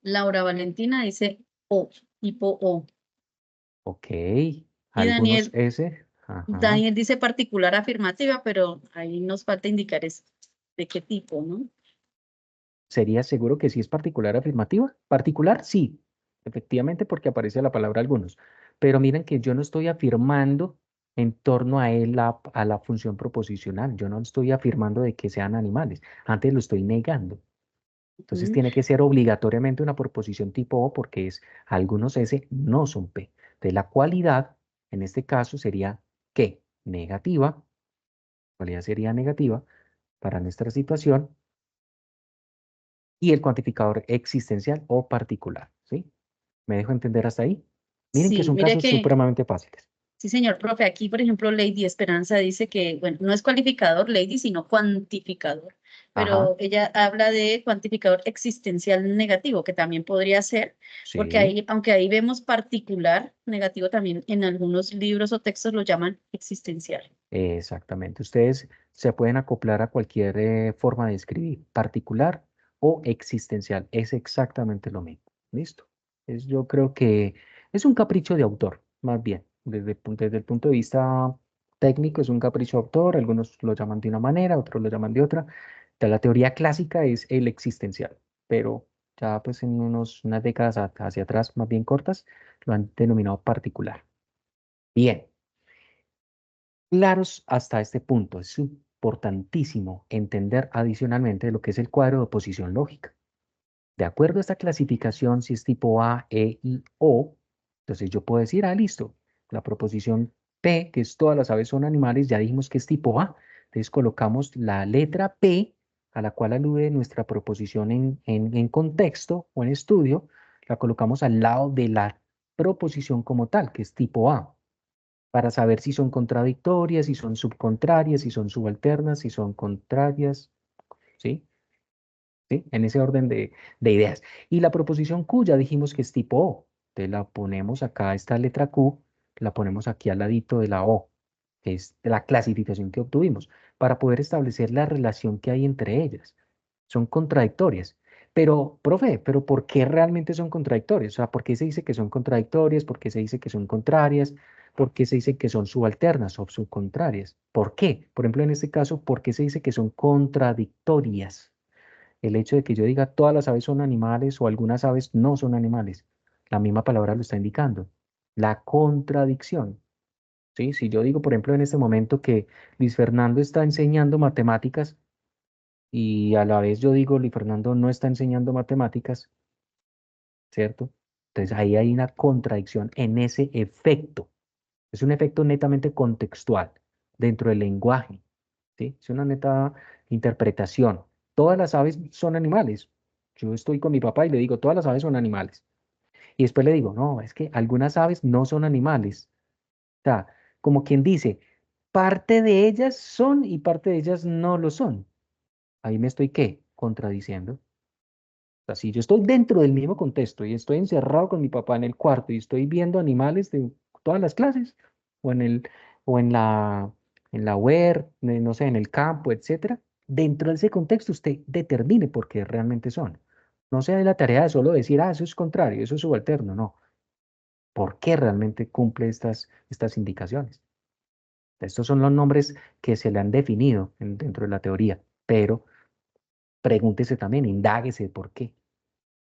Laura Valentina dice O, tipo O. Ok. Y Algunos S. Ajá. Daniel dice particular afirmativa, pero ahí nos falta indicar de qué tipo, ¿no? ¿Sería seguro que sí es particular afirmativa? Particular, sí. Efectivamente, porque aparece la palabra algunos. Pero miren que yo no estoy afirmando en torno a él a la función proposicional. Yo no estoy afirmando de que sean animales. Antes lo estoy negando. Entonces Ujú. tiene que ser obligatoriamente una proposición tipo O porque es algunos S no son P. De la cualidad, en este caso sería ¿qué? Negativa. Cualidad sería negativa para nuestra situación y el cuantificador existencial o particular. ¿Sí? ¿Me dejo entender hasta ahí? Miren que Sí, son mire casos que supremamente fáciles. sí, señor profe, aquí, por ejemplo, Lady Esperanza dice que, bueno, no es cualificador, Lady, sino cuantificador, Ajá, pero ella habla de cuantificador existencial negativo, que también podría ser, porque sí, ahí, aunque ahí vemos particular negativo, también en algunos libros o textos lo llaman existencial. exactamente. Ustedes se pueden acoplar a cualquier forma de escribir, particular o existencial. Es exactamente lo mismo. ¿Listo? Yo creo que es un capricho de autor, más bien. Desde el punto de vista técnico es un capricho de autor. Algunos lo llaman de una manera, otros lo llaman de otra. La teoría clásica es el existencial, pero ya pues en unas décadas hacia atrás, más bien cortas, lo han denominado particular. Bien. Claros hasta este punto. Es importantísimo entender adicionalmente lo que es el cuadro de oposición lógica. De acuerdo a esta clasificación, si es tipo A, E, I, O, entonces yo puedo decir, listo, la proposición P, que es todas las aves son animales, ya dijimos que es tipo A. Entonces colocamos la letra P, a la cual alude nuestra proposición en contexto o en estudio, la colocamos al lado de la proposición como tal, que es tipo A para saber si son contradictorias, si son subcontrarias, si son subalternas, si son contrarias, ¿sí? ¿Sí? En ese orden de ideas. Y la proposición Q ya dijimos que es tipo O. Entonces la ponemos acá, esta letra Q, la ponemos aquí al ladito de la O, que es la clasificación que obtuvimos, para poder establecer la relación que hay entre ellas. Son contradictorias. Pero, profe, ¿pero por qué realmente son contradictorias? O sea, ¿por qué se dice que son contradictorias? ¿Por qué se dice que son contrarias? ¿Por qué se dice que son subalternas o subcontrarias? ¿Por qué? Por ejemplo, en este caso, ¿por qué se dice que son contradictorias? El hecho de que yo diga todas las aves son animales o algunas aves no son animales. La misma palabra lo está indicando. La contradicción. ¿Sí? Si yo digo, por ejemplo, en este momento que Luis Fernando está enseñando matemáticas y a la vez yo digo Luis Fernando no está enseñando matemáticas, ¿cierto? Entonces ahí hay una contradicción en ese efecto. Es un efecto netamente contextual dentro del lenguaje, ¿sí? Es una neta interpretación. Todas las aves son animales. Yo estoy con mi papá y le digo, todas las aves son animales. Y después le digo, no, es que algunas aves no son animales. O sea, como quien dice, parte de ellas son y parte de ellas no lo son. Ahí me estoy, ¿qué? Contradiciendo. O sea, si yo estoy dentro del mismo contexto y estoy encerrado con mi papá en el cuarto y estoy viendo animales de todas las clases, o en el, o en la web, no sé, en el campo, etcétera, dentro de ese contexto usted determine por qué realmente son. No sea de la tarea de solo decir, ah, eso es contrario, eso es subalterno, no. ¿Por qué realmente cumple estas indicaciones? Estos son los nombres que se le han definido dentro de la teoría, pero pregúntese también, indáguese por qué.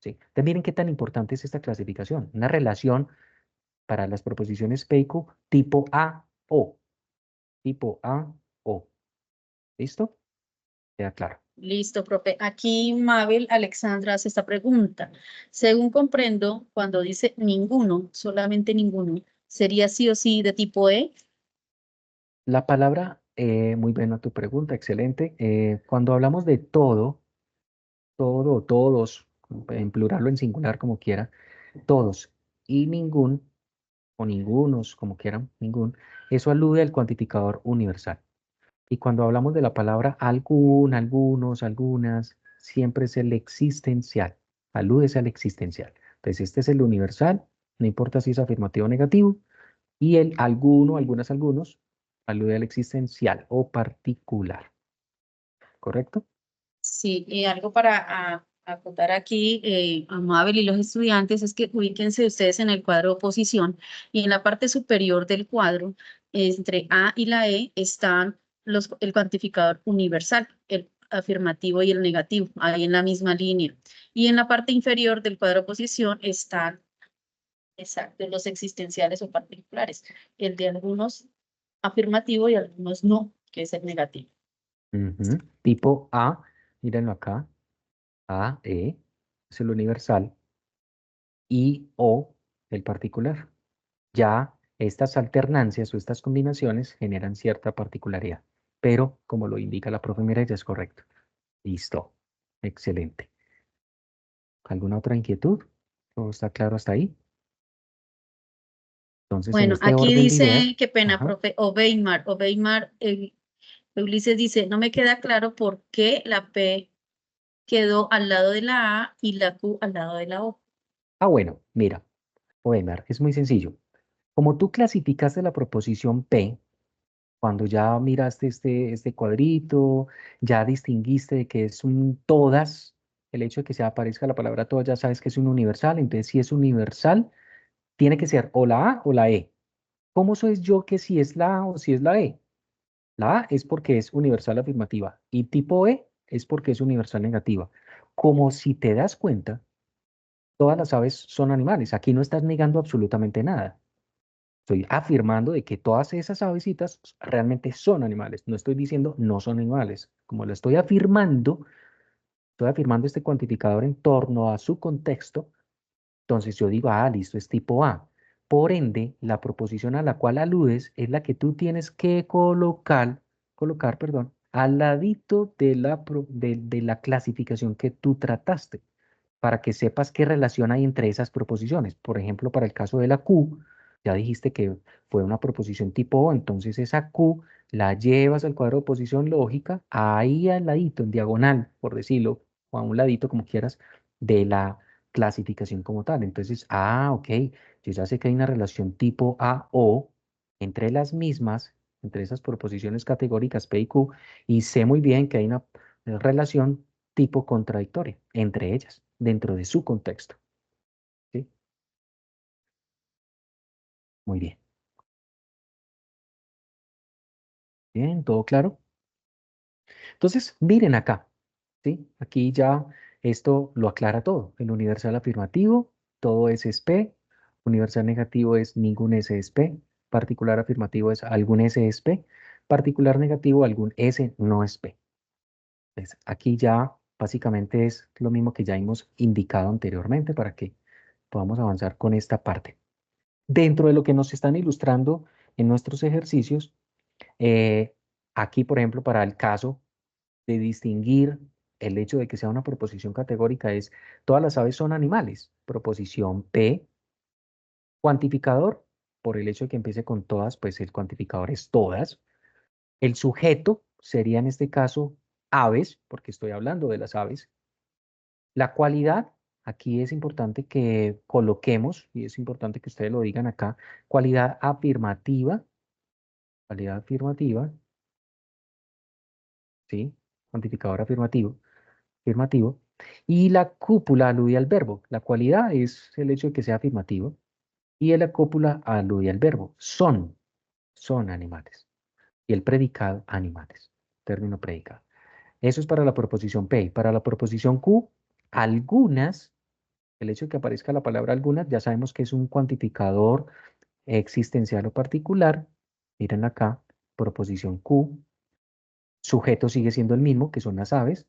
¿Sí? Entonces, miren qué tan importante es esta clasificación. Una relación para las proposiciones PEICO tipo A, O. Tipo A, O. ¿Listo? Queda claro. Listo, profe. Aquí Mabel Alexandra hace esta pregunta. Según comprendo, cuando dice ninguno, solamente ninguno, ¿sería sí o sí de tipo E? La palabra, muy buena tu pregunta, excelente. Cuando hablamos de todo, todo, todos, en plural o en singular, como quiera, todos y ningún, o ningunos, como quieran, ningún, eso alude al cuantificador universal. Y cuando hablamos de la palabra algún, algunos, algunas, siempre es el existencial, aludes al existencial. Entonces, este es el universal, no importa si es afirmativo o negativo, y el alguno, algunas, algunos, alude al existencial o particular, ¿correcto? Sí, y algo para acotar aquí a Mabel y los estudiantes es que ubíquense ustedes en el cuadro de oposición y en la parte superior del cuadro, entre A y la E, están el cuantificador universal, el afirmativo y el negativo, ahí en la misma línea. Y en la parte inferior del cuadro de oposición están, exacto, los existenciales o particulares, el de algunos afirmativo y algunos no, que es el negativo. Ujú. Tipo A, mírenlo acá, A, E, es el universal, y O, el particular. Ya estas alternancias o estas combinaciones generan cierta particularidad, pero como lo indica la profe Mireya, es correcto. Listo, excelente. ¿Alguna otra inquietud? ¿Todo está claro hasta ahí? Entonces, en Bueno, este aquí orden de dice, ideas, qué pena, ajá. profe, Obeimar, Ulises dice, no me queda claro por qué la P quedó al lado de la A y la Q al lado de la O. Ah, bueno, mira, Weimar, es muy sencillo. Como tú clasificaste la proposición P, cuando ya miraste este cuadrito, ya distinguiste de que es un todas, el hecho de que se aparezca la palabra todas, ya sabes que es un universal, entonces si es universal, tiene que ser o la A o la E. ¿Cómo soy yo que si es la A o si es la E? La A es porque es universal afirmativa y tipo E es porque es universal negativa. Como si te das cuenta, todas las aves son animales. Aquí no estás negando absolutamente nada. Estoy afirmando de que todas esas avecitas realmente son animales. No estoy diciendo no son animales. Como lo estoy afirmando este cuantificador en torno a su contexto. Entonces yo digo, ah, listo, es tipo A. Por ende, la proposición a la cual aludes es la que tú tienes que colocar, perdón, al ladito de la clasificación que tú trataste, para que sepas qué relación hay entre esas proposiciones. Por ejemplo, para el caso de la Q, ya dijiste que fue una proposición tipo O, entonces esa Q la llevas al cuadro de oposición lógica, ahí al ladito, en diagonal, por decirlo, o a un ladito, como quieras, de la clasificación como tal. Entonces, ah, ok, yo ya sé que hay una relación tipo A-O entre las mismas, entre esas proposiciones categóricas P y Q, y sé muy bien que hay una relación tipo contradictoria entre ellas, dentro de su contexto. ¿Sí? Muy bien. Bien, ¿todo claro? Entonces, miren acá, ¿sí? Aquí ya esto lo aclara todo. El universal afirmativo, todo es P. Universal negativo es ningún S es P. Particular afirmativo es algún S es P. Particular negativo, algún S no es P. Entonces, aquí ya básicamente es lo mismo que ya hemos indicado anteriormente para que podamos avanzar con esta parte. Dentro de lo que nos están ilustrando en nuestros ejercicios, eh, aquí, por ejemplo, para el caso de distinguir el hecho de que sea una proposición categórica es, todas las aves son animales. Proposición P, cuantificador, por el hecho de que empiece con todas, pues el cuantificador es todas. El sujeto sería en este caso aves, porque estoy hablando de las aves. La cualidad, aquí es importante que coloquemos, y es importante que ustedes lo digan acá, cualidad afirmativa, ¿sí? Cuantificador afirmativo. Y la cúpula alude al verbo. La cualidad es el hecho de que sea afirmativo y la cópula alude al verbo. Son animales. Y el predicado, animales. Término predicado. Eso es para la proposición P. Para la proposición Q, algunas, el hecho de que aparezca la palabra algunas, ya sabemos que es un cuantificador existencial o particular. Miren acá, proposición Q. Sujeto sigue siendo el mismo, que son las aves.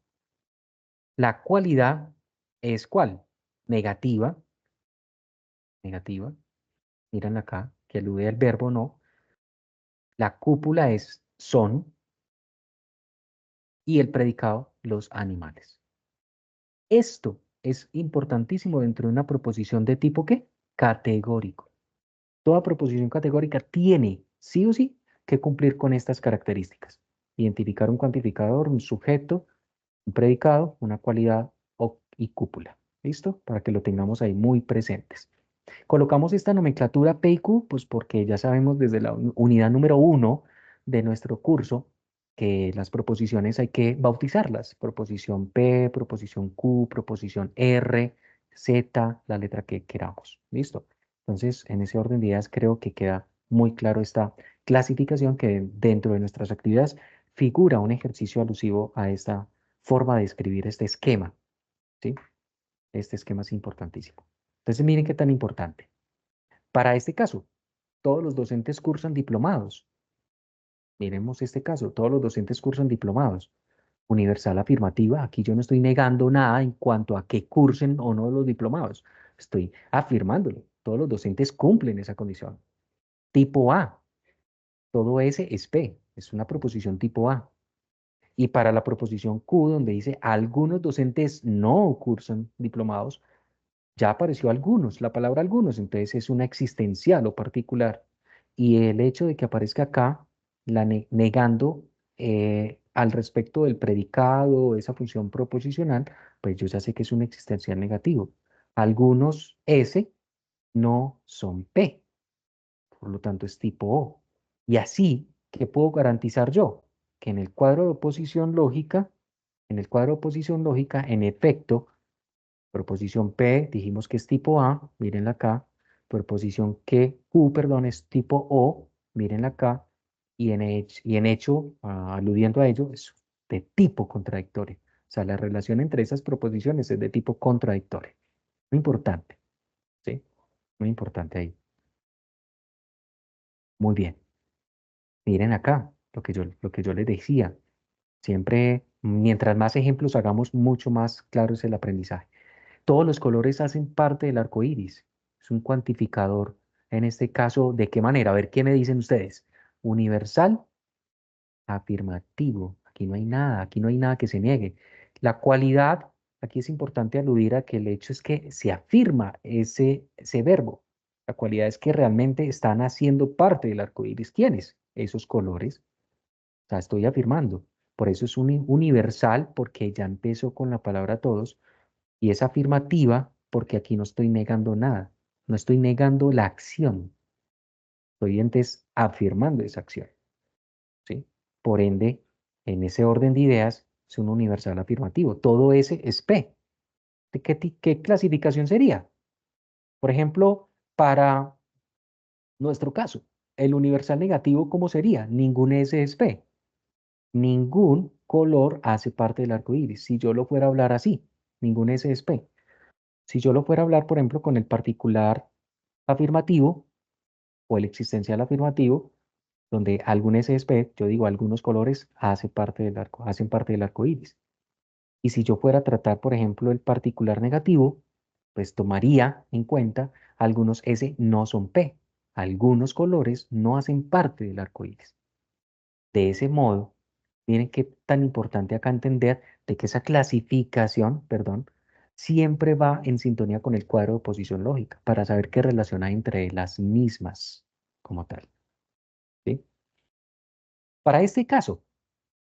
La cualidad es ¿cuál? Negativa, negativa. Miren acá, que alude al verbo no. La cúpula es son y el predicado los animales. Esto es importantísimo dentro de una proposición de tipo ¿qué? Categórico. Toda proposición categórica tiene, sí o sí, que cumplir con estas características. Identificar un cuantificador, un sujeto, un predicado, una cualidad y cúpula. ¿Listo? Para que lo tengamos ahí muy presentes. Colocamos esta nomenclatura P y Q, pues porque ya sabemos desde la unidad número 1 de nuestro curso que las proposiciones hay que bautizarlas. Proposición P, proposición Q, proposición R, Z, la letra que queramos. ¿Listo? Entonces, en ese orden de ideas creo que queda muy claro esta clasificación que dentro de nuestras actividades figura un ejercicio alusivo a esta forma de escribir este esquema. ¿Sí? Este esquema es importantísimo. Entonces, miren qué tan importante. Para este caso, todos los docentes cursan diplomados. Miremos este caso, todos los docentes cursan diplomados. Universal afirmativa, aquí yo no estoy negando nada en cuanto a que cursen o no los diplomados. Estoy afirmándolo. Todos los docentes cumplen esa condición. Tipo A, todo ese es P, es una proposición tipo A. Y para la proposición Q, donde dice algunos docentes no cursan diplomados, ya apareció algunos, la palabra algunos, entonces es una existencial o particular. Y el hecho de que aparezca acá, negando al respecto del predicado, esa función proposicional, pues yo ya sé que es un existencial negativo. Algunos S no son P, por lo tanto es tipo O. Y así, ¿qué puedo garantizar yo? Que en el cuadro de oposición lógica, en efecto, proposición P, dijimos que es tipo A, mírenla acá. Proposición Q, perdón, es tipo O, mírenla acá. Y en hecho, aludiendo a ello, es de tipo contradictorio. O sea, la relación entre esas proposiciones es de tipo contradictorio. Muy importante, ¿sí? Muy importante ahí. Muy bien. Miren acá lo que yo les decía. Siempre, mientras más ejemplos hagamos, mucho más claro es el aprendizaje. Todos los colores hacen parte del arco iris. Es un cuantificador. En este caso, ¿de qué manera? A ver, ¿qué me dicen ustedes? Universal, afirmativo. Aquí no hay nada que se niegue. La cualidad, aquí es importante aludir a que el hecho es que se afirma ese verbo. La cualidad es que realmente están haciendo parte del arco iris. ¿Quiénes? Esos colores. O sea, estoy afirmando. Por eso es un universal, porque ya empezó con la palabra todos y es afirmativa porque aquí no estoy negando nada, no estoy negando la acción, estoy antes afirmando esa acción, ¿sí? Por ende, en ese orden de ideas es un universal afirmativo. Todo ese es P. ¿De qué clasificación sería? Por ejemplo, para nuestro caso, el universal negativo, ¿cómo sería? Ningún S es P. Ningún color hace parte del arco iris. Si yo lo fuera a hablar así, ningún S es P. Si yo lo fuera a hablar, por ejemplo, con el particular afirmativo o el existencial afirmativo, donde algún SSP, yo digo algunos colores, hacen parte del arco iris. Y si yo fuera a tratar, por ejemplo, el particular negativo, pues tomaría en cuenta algunos S no son P. Algunos colores no hacen parte del arco iris. De ese modo, miren qué tan importante acá entender de que esa clasificación, perdón, siempre va en sintonía con el cuadro de oposición lógica para saber qué relación hay entre las mismas como tal. ¿Sí? Para este caso,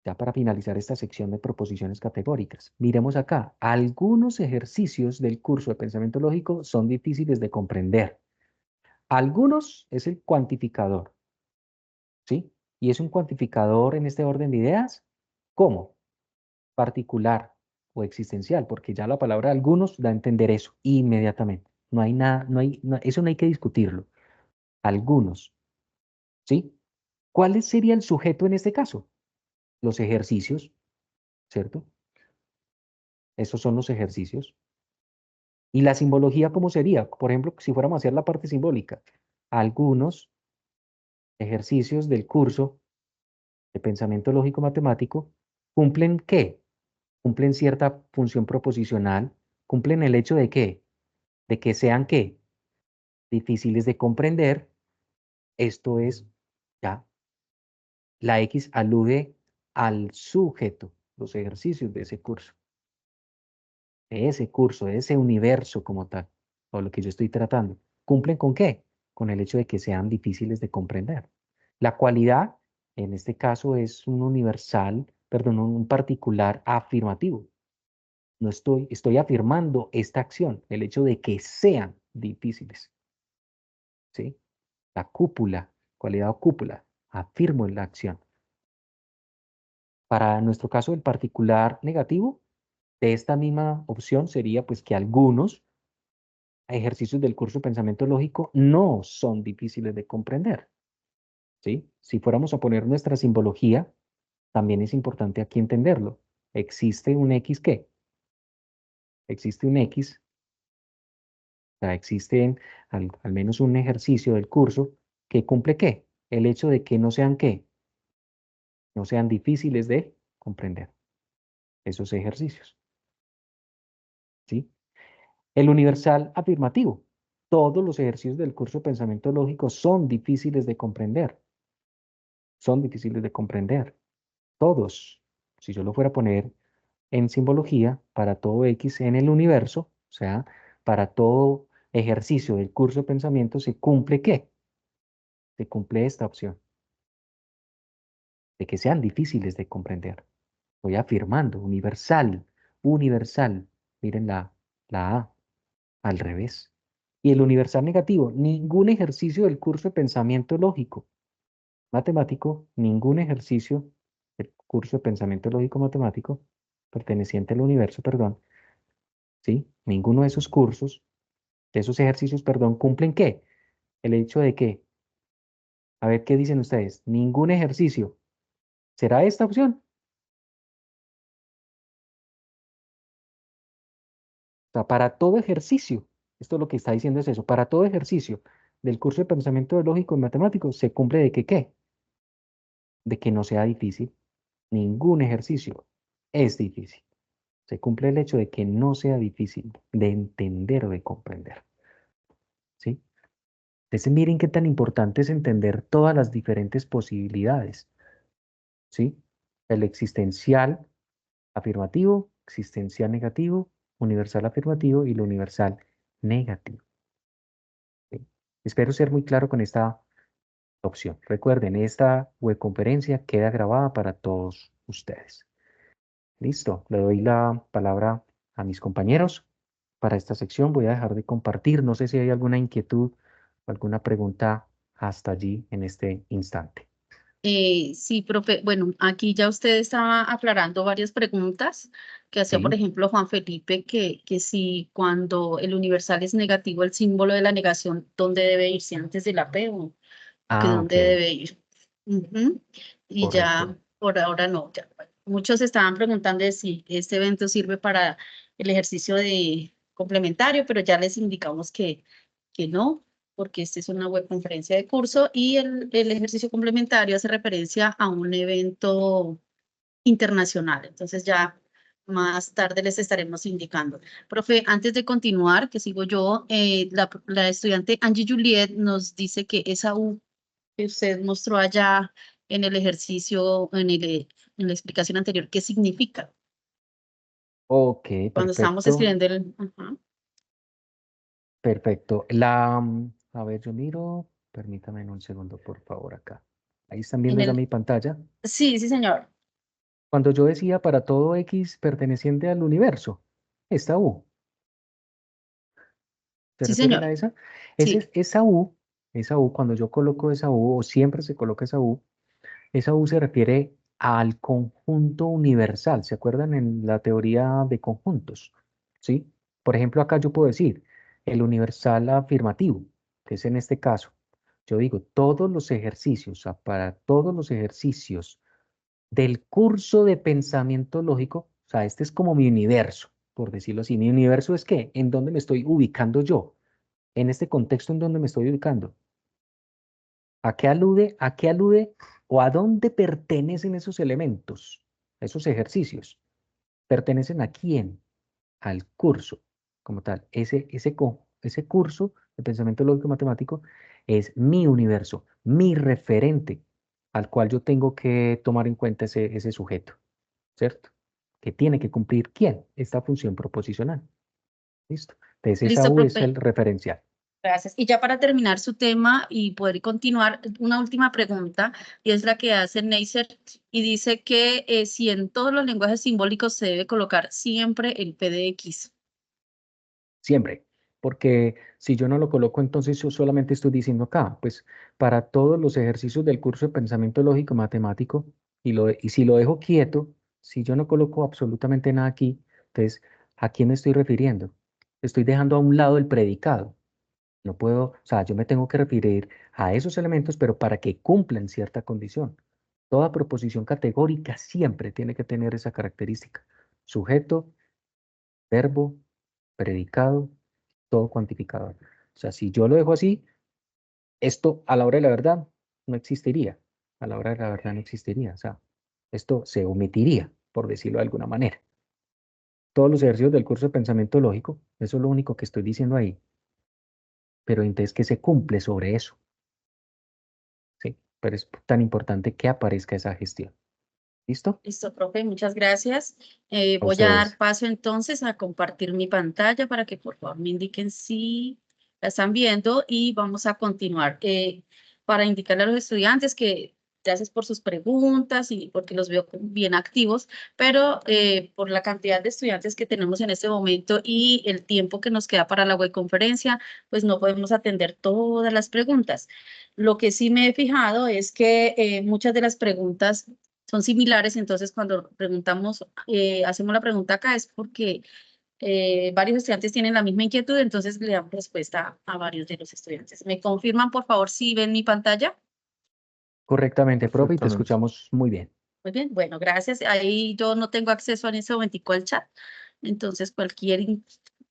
ya para finalizar esta sección de proposiciones categóricas, miremos acá. Algunos ejercicios del curso de pensamiento lógico son difíciles de comprender. Algunos es el cuantificador, ¿sí? Y es un cuantificador en este orden de ideas, ¿cómo? Particular o existencial, porque ya la palabra algunos da a entender eso inmediatamente. No hay nada, eso no hay que discutirlo. Algunos, ¿sí? ¿Cuál sería el sujeto en este caso? Los ejercicios, ¿cierto? Esos son los ejercicios. ¿Y la simbología cómo sería? Por ejemplo, si fuéramos a hacer la parte simbólica, algunos ejercicios del curso de pensamiento lógico matemático cumplen ¿qué? Cumplen cierta función proposicional, cumplen el hecho de ¿qué? De que sean ¿qué? Difíciles de comprender. Esto es, ya, la X alude al sujeto, los ejercicios de ese curso, de ese universo como tal, o lo que yo estoy tratando. ¿Cumplen con qué? Con el hecho de que sean difíciles de comprender. La cualidad, en este caso, es un universal, perdón, un particular afirmativo. No estoy afirmando esta acción, el hecho de que sean difíciles, ¿sí? La cúpula, cualidad o cúpula, afirmo en la acción. Para nuestro caso, el particular negativo de esta misma opción sería pues que algunos ejercicios del curso de pensamiento lógico no son difíciles de comprender, ¿sí? Si fuéramos a poner nuestra simbología, también es importante aquí entenderlo. Existe un X ¿qué? Existe un X, o sea, existe al menos un ejercicio del curso que cumple ¿qué? El hecho de que no sean ¿qué? No sean difíciles de comprender esos ejercicios, ¿sí? El universal afirmativo. Todos los ejercicios del curso de pensamiento lógico son difíciles de comprender. Son difíciles de comprender. Todos. Si yo lo fuera a poner en simbología, para todo X en el universo, o sea, para todo ejercicio del curso de pensamiento, ¿se cumple qué? Se cumple esta opción, de que sean difíciles de comprender. Estoy afirmando, universal, universal. Miren la A, al revés. Y el universal negativo, ningún ejercicio del curso de pensamiento lógico matemático, ningún ejercicio del curso de pensamiento lógico matemático perteneciente al universo, perdón, ¿sí? Ninguno de esos cursos, de esos ejercicios, perdón, cumplen ¿qué? El hecho de que, a ver qué dicen ustedes, ningún ejercicio. ¿Será esta opción? O sea, para todo ejercicio, esto lo que está diciendo es eso, para todo ejercicio del curso de pensamiento lógico y matemático se cumple de que ¿qué? De que no sea difícil. Ningún ejercicio es difícil. Se cumple el hecho de que no sea difícil de entender o de comprender, ¿sí? Entonces miren qué tan importante es entender todas las diferentes posibilidades, ¿sí? El existencial afirmativo, existencial negativo, universal afirmativo y lo universal negativo, ¿sí? Espero ser muy claro con esta opción. Recuerden, esta webconferencia queda grabada para todos ustedes. Listo, le doy la palabra a mis compañeros. Para esta sección voy a dejar de compartir. No sé si hay alguna inquietud o alguna pregunta hasta allí en este instante. Sí, profe. Bueno, aquí ya usted estaba aclarando varias preguntas que hacía, por Sí. ejemplo, Juan Felipe, que si cuando el universal es negativo, el símbolo de la negación, ¿dónde debe irse? ¿Antes de la P o que Ah, dónde ok, debe ir? Ujú. Y correcto. ya por ahora no. Ya, bueno. Muchos estaban preguntando de si este evento sirve para el ejercicio de complementario, pero ya les indicamos que no, porque esta es una webconferencia de curso y el ejercicio complementario hace referencia a un evento internacional. Entonces ya más tarde les estaremos indicando. Profe, antes de continuar, que sigo yo, la estudiante Angie Juliet nos dice que esa U que usted mostró allá en el ejercicio, en la explicación anterior, ¿qué significa? Ok, Cuando estábamos perfecto. escribiendo el... Ajá. Perfecto. A ver, yo miro. Permítame un segundo, por favor, acá. Ahí están En viendo ya el, mi pantalla. sí, sí, señor. Cuando yo decía para todo X perteneciente al universo, esta U, ¿se Sí, refieren señor. a esa? Sí. Esa U, cuando yo coloco esa U, o siempre se coloca esa U se refiere al conjunto universal. ¿Se acuerdan en la teoría de conjuntos? ¿Sí? Por ejemplo, acá yo puedo decir el universal afirmativo, que es en este caso. Yo digo, todos los ejercicios, o sea, para todos los ejercicios del curso de pensamiento lógico, o sea, este es como mi universo, por decirlo así. Mi universo es qué, en dónde me estoy ubicando yo, en este contexto en donde me estoy ubicando. ¿A qué alude? ¿A qué alude? ¿O a dónde pertenecen esos elementos, esos ejercicios? ¿Pertenecen a quién? Al curso, como tal. Ese curso de pensamiento lógico matemático es mi universo, mi referente, al cual yo tengo que tomar en cuenta ese sujeto, ¿cierto? Que tiene que cumplir quién, esta función proposicional. ¿Listo? Entonces esa Listo, U es el profe. referencial. Gracias. Y ya para terminar su tema y poder continuar, una última pregunta, y es la que hace Neisser, y dice que si en todos los lenguajes simbólicos se debe colocar siempre el PDX. Siempre. Porque si yo no lo coloco, entonces yo solamente estoy diciendo acá, pues para todos los ejercicios del curso de pensamiento lógico matemático, y si lo dejo quieto, si yo no coloco absolutamente nada aquí, entonces, ¿a quién me estoy refiriendo? Estoy dejando a un lado el predicado. No puedo, o sea, yo me tengo que referir a esos elementos, pero para que cumplan cierta condición. Toda proposición categórica siempre tiene que tener esa característica. Sujeto, verbo, predicado, todo cuantificador. O sea, si yo lo dejo así, esto a la hora de la verdad no existiría. A la hora de la verdad no existiría. O sea, esto se omitiría, por decirlo de alguna manera. Todos los ejercicios del curso de pensamiento lógico, eso es lo único que estoy diciendo ahí. Pero entonces, ¿qué se cumple sobre eso? Sí, pero es tan importante que aparezca esa gestión. ¿Listo? Listo, profe, muchas gracias. A Voy a dar ustedes. paso entonces a compartir mi pantalla para que por favor me indiquen si la están viendo y vamos a continuar. Para indicarle a los estudiantes que gracias por sus preguntas y porque los veo bien activos, pero por la cantidad de estudiantes que tenemos en este momento y el tiempo que nos queda para la webconferencia, pues no podemos atender todas las preguntas. Lo que sí me he fijado es que muchas de las preguntas son similares, entonces cuando preguntamos, hacemos la pregunta acá es porque varios estudiantes tienen la misma inquietud, entonces le damos respuesta a varios de los estudiantes. ¿Me confirman, por favor, si ven mi pantalla? Correctamente, profe, y te Perfectamente. escuchamos muy bien. Muy bien, bueno, gracias. Ahí yo no tengo acceso en ese momentico al chat, entonces cualquier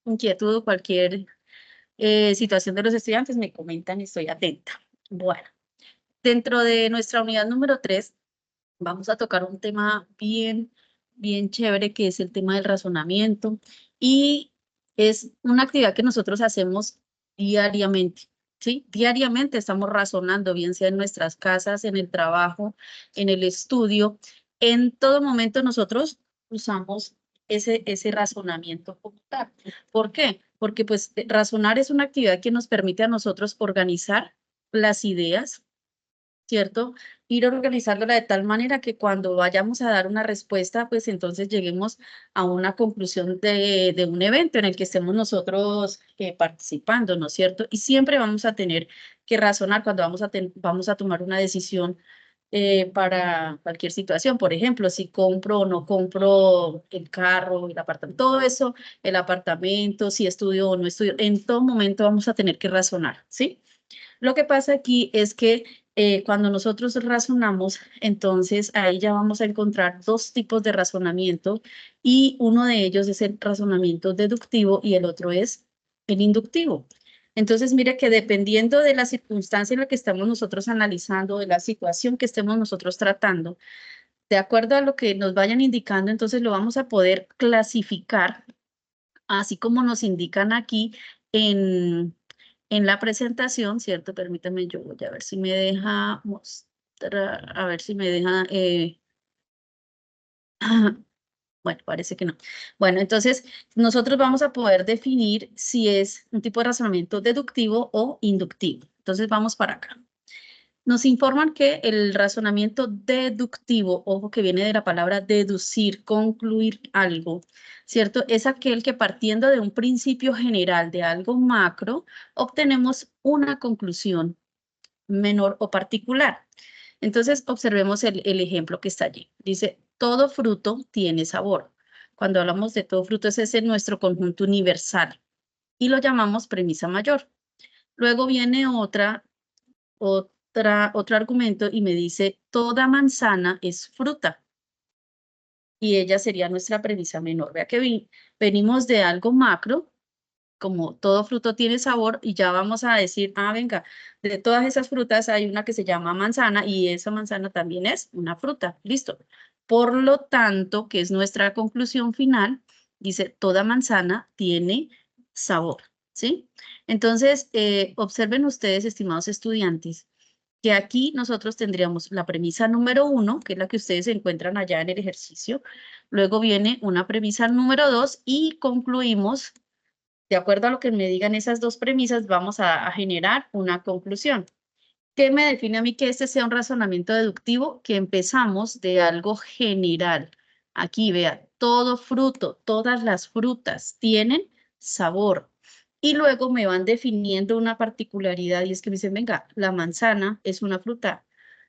inquietud, cualquier situación de los estudiantes me comentan y estoy atenta. Bueno, dentro de nuestra unidad número 3 vamos a tocar un tema bien chévere que es el tema del razonamiento y es una actividad que nosotros hacemos diariamente, ¿sí? Diariamente estamos razonando, bien sea en nuestras casas, en el trabajo, en el estudio. En todo momento nosotros usamos ese razonamiento como tal. ¿Por qué? Porque pues razonar es una actividad que nos permite a nosotros organizar las ideas, ¿cierto? Ir organizándola de tal manera que cuando vayamos a dar una respuesta, pues entonces lleguemos a una conclusión de un evento en el que estemos nosotros participando, ¿no es cierto? Y siempre vamos a tener que razonar cuando vamos a tomar una decisión para cualquier situación. Por ejemplo, si compro o no compro el carro, el apartamento, todo eso, el apartamento, si estudio o no estudio, en todo momento vamos a tener que razonar, ¿sí? Lo que pasa aquí es que cuando nosotros razonamos, entonces ahí ya vamos a encontrar dos tipos de razonamiento y uno de ellos es el razonamiento deductivo y el otro es el inductivo. Entonces, mire que dependiendo de la circunstancia en la que estamos nosotros analizando, de la situación que estemos nosotros tratando, de acuerdo a lo que nos vayan indicando, entonces lo vamos a poder clasificar, así como nos indican aquí en la presentación, ¿cierto? Permítame, yo voy a ver si me deja mostrar, a ver si me deja, bueno, parece que no. Bueno, entonces nosotros vamos a poder definir si es un tipo de razonamiento deductivo o inductivo. Entonces vamos para acá. Nos informan que el razonamiento deductivo, ojo que viene de la palabra deducir, concluir algo, ¿cierto? Es aquel que partiendo de un principio general de algo macro, obtenemos una conclusión menor o particular. Entonces, observemos el ejemplo que está allí. Dice, todo fruto tiene sabor. Cuando hablamos de todo fruto, ese es nuestro conjunto universal y lo llamamos premisa mayor. Luego viene otro argumento y me dice, toda manzana es fruta. Y ella sería nuestra premisa menor. Vea que venimos de algo macro, como todo fruto tiene sabor, y ya vamos a decir, ah, venga, de todas esas frutas hay una que se llama manzana y esa manzana también es una fruta. Listo. Por lo tanto, que es nuestra conclusión final, dice, toda manzana tiene sabor, ¿sí? Entonces, observen ustedes, estimados estudiantes, que aquí nosotros tendríamos la premisa número 1, que es la que ustedes encuentran allá en el ejercicio. Luego viene una premisa número 2 y concluimos, de acuerdo a lo que me digan esas dos premisas, vamos a generar una conclusión. ¿Qué me define a mí que este sea un razonamiento deductivo? Que empezamos de algo general. Aquí, vea, todo fruto, todas las frutas tienen sabor. Y luego me van definiendo una particularidad y es que me dicen, venga, la manzana es una fruta,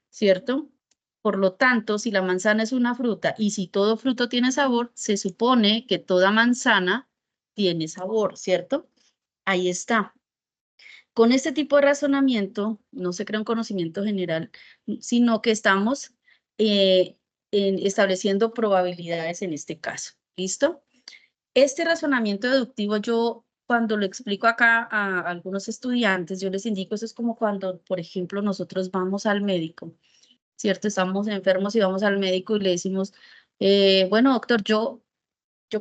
¿cierto? Por lo tanto, si la manzana es una fruta y si todo fruto tiene sabor, se supone que toda manzana tiene sabor, ¿cierto? Ahí está. Con este tipo de razonamiento no se crea un conocimiento general, sino que estamos estableciendo probabilidades en este caso. ¿Listo? Este razonamiento deductivo yo cuando lo explico acá a algunos estudiantes, yo les indico, eso es como cuando, por ejemplo, nosotros vamos al médico, ¿cierto? Estamos enfermos y vamos al médico y le decimos, bueno, doctor, yo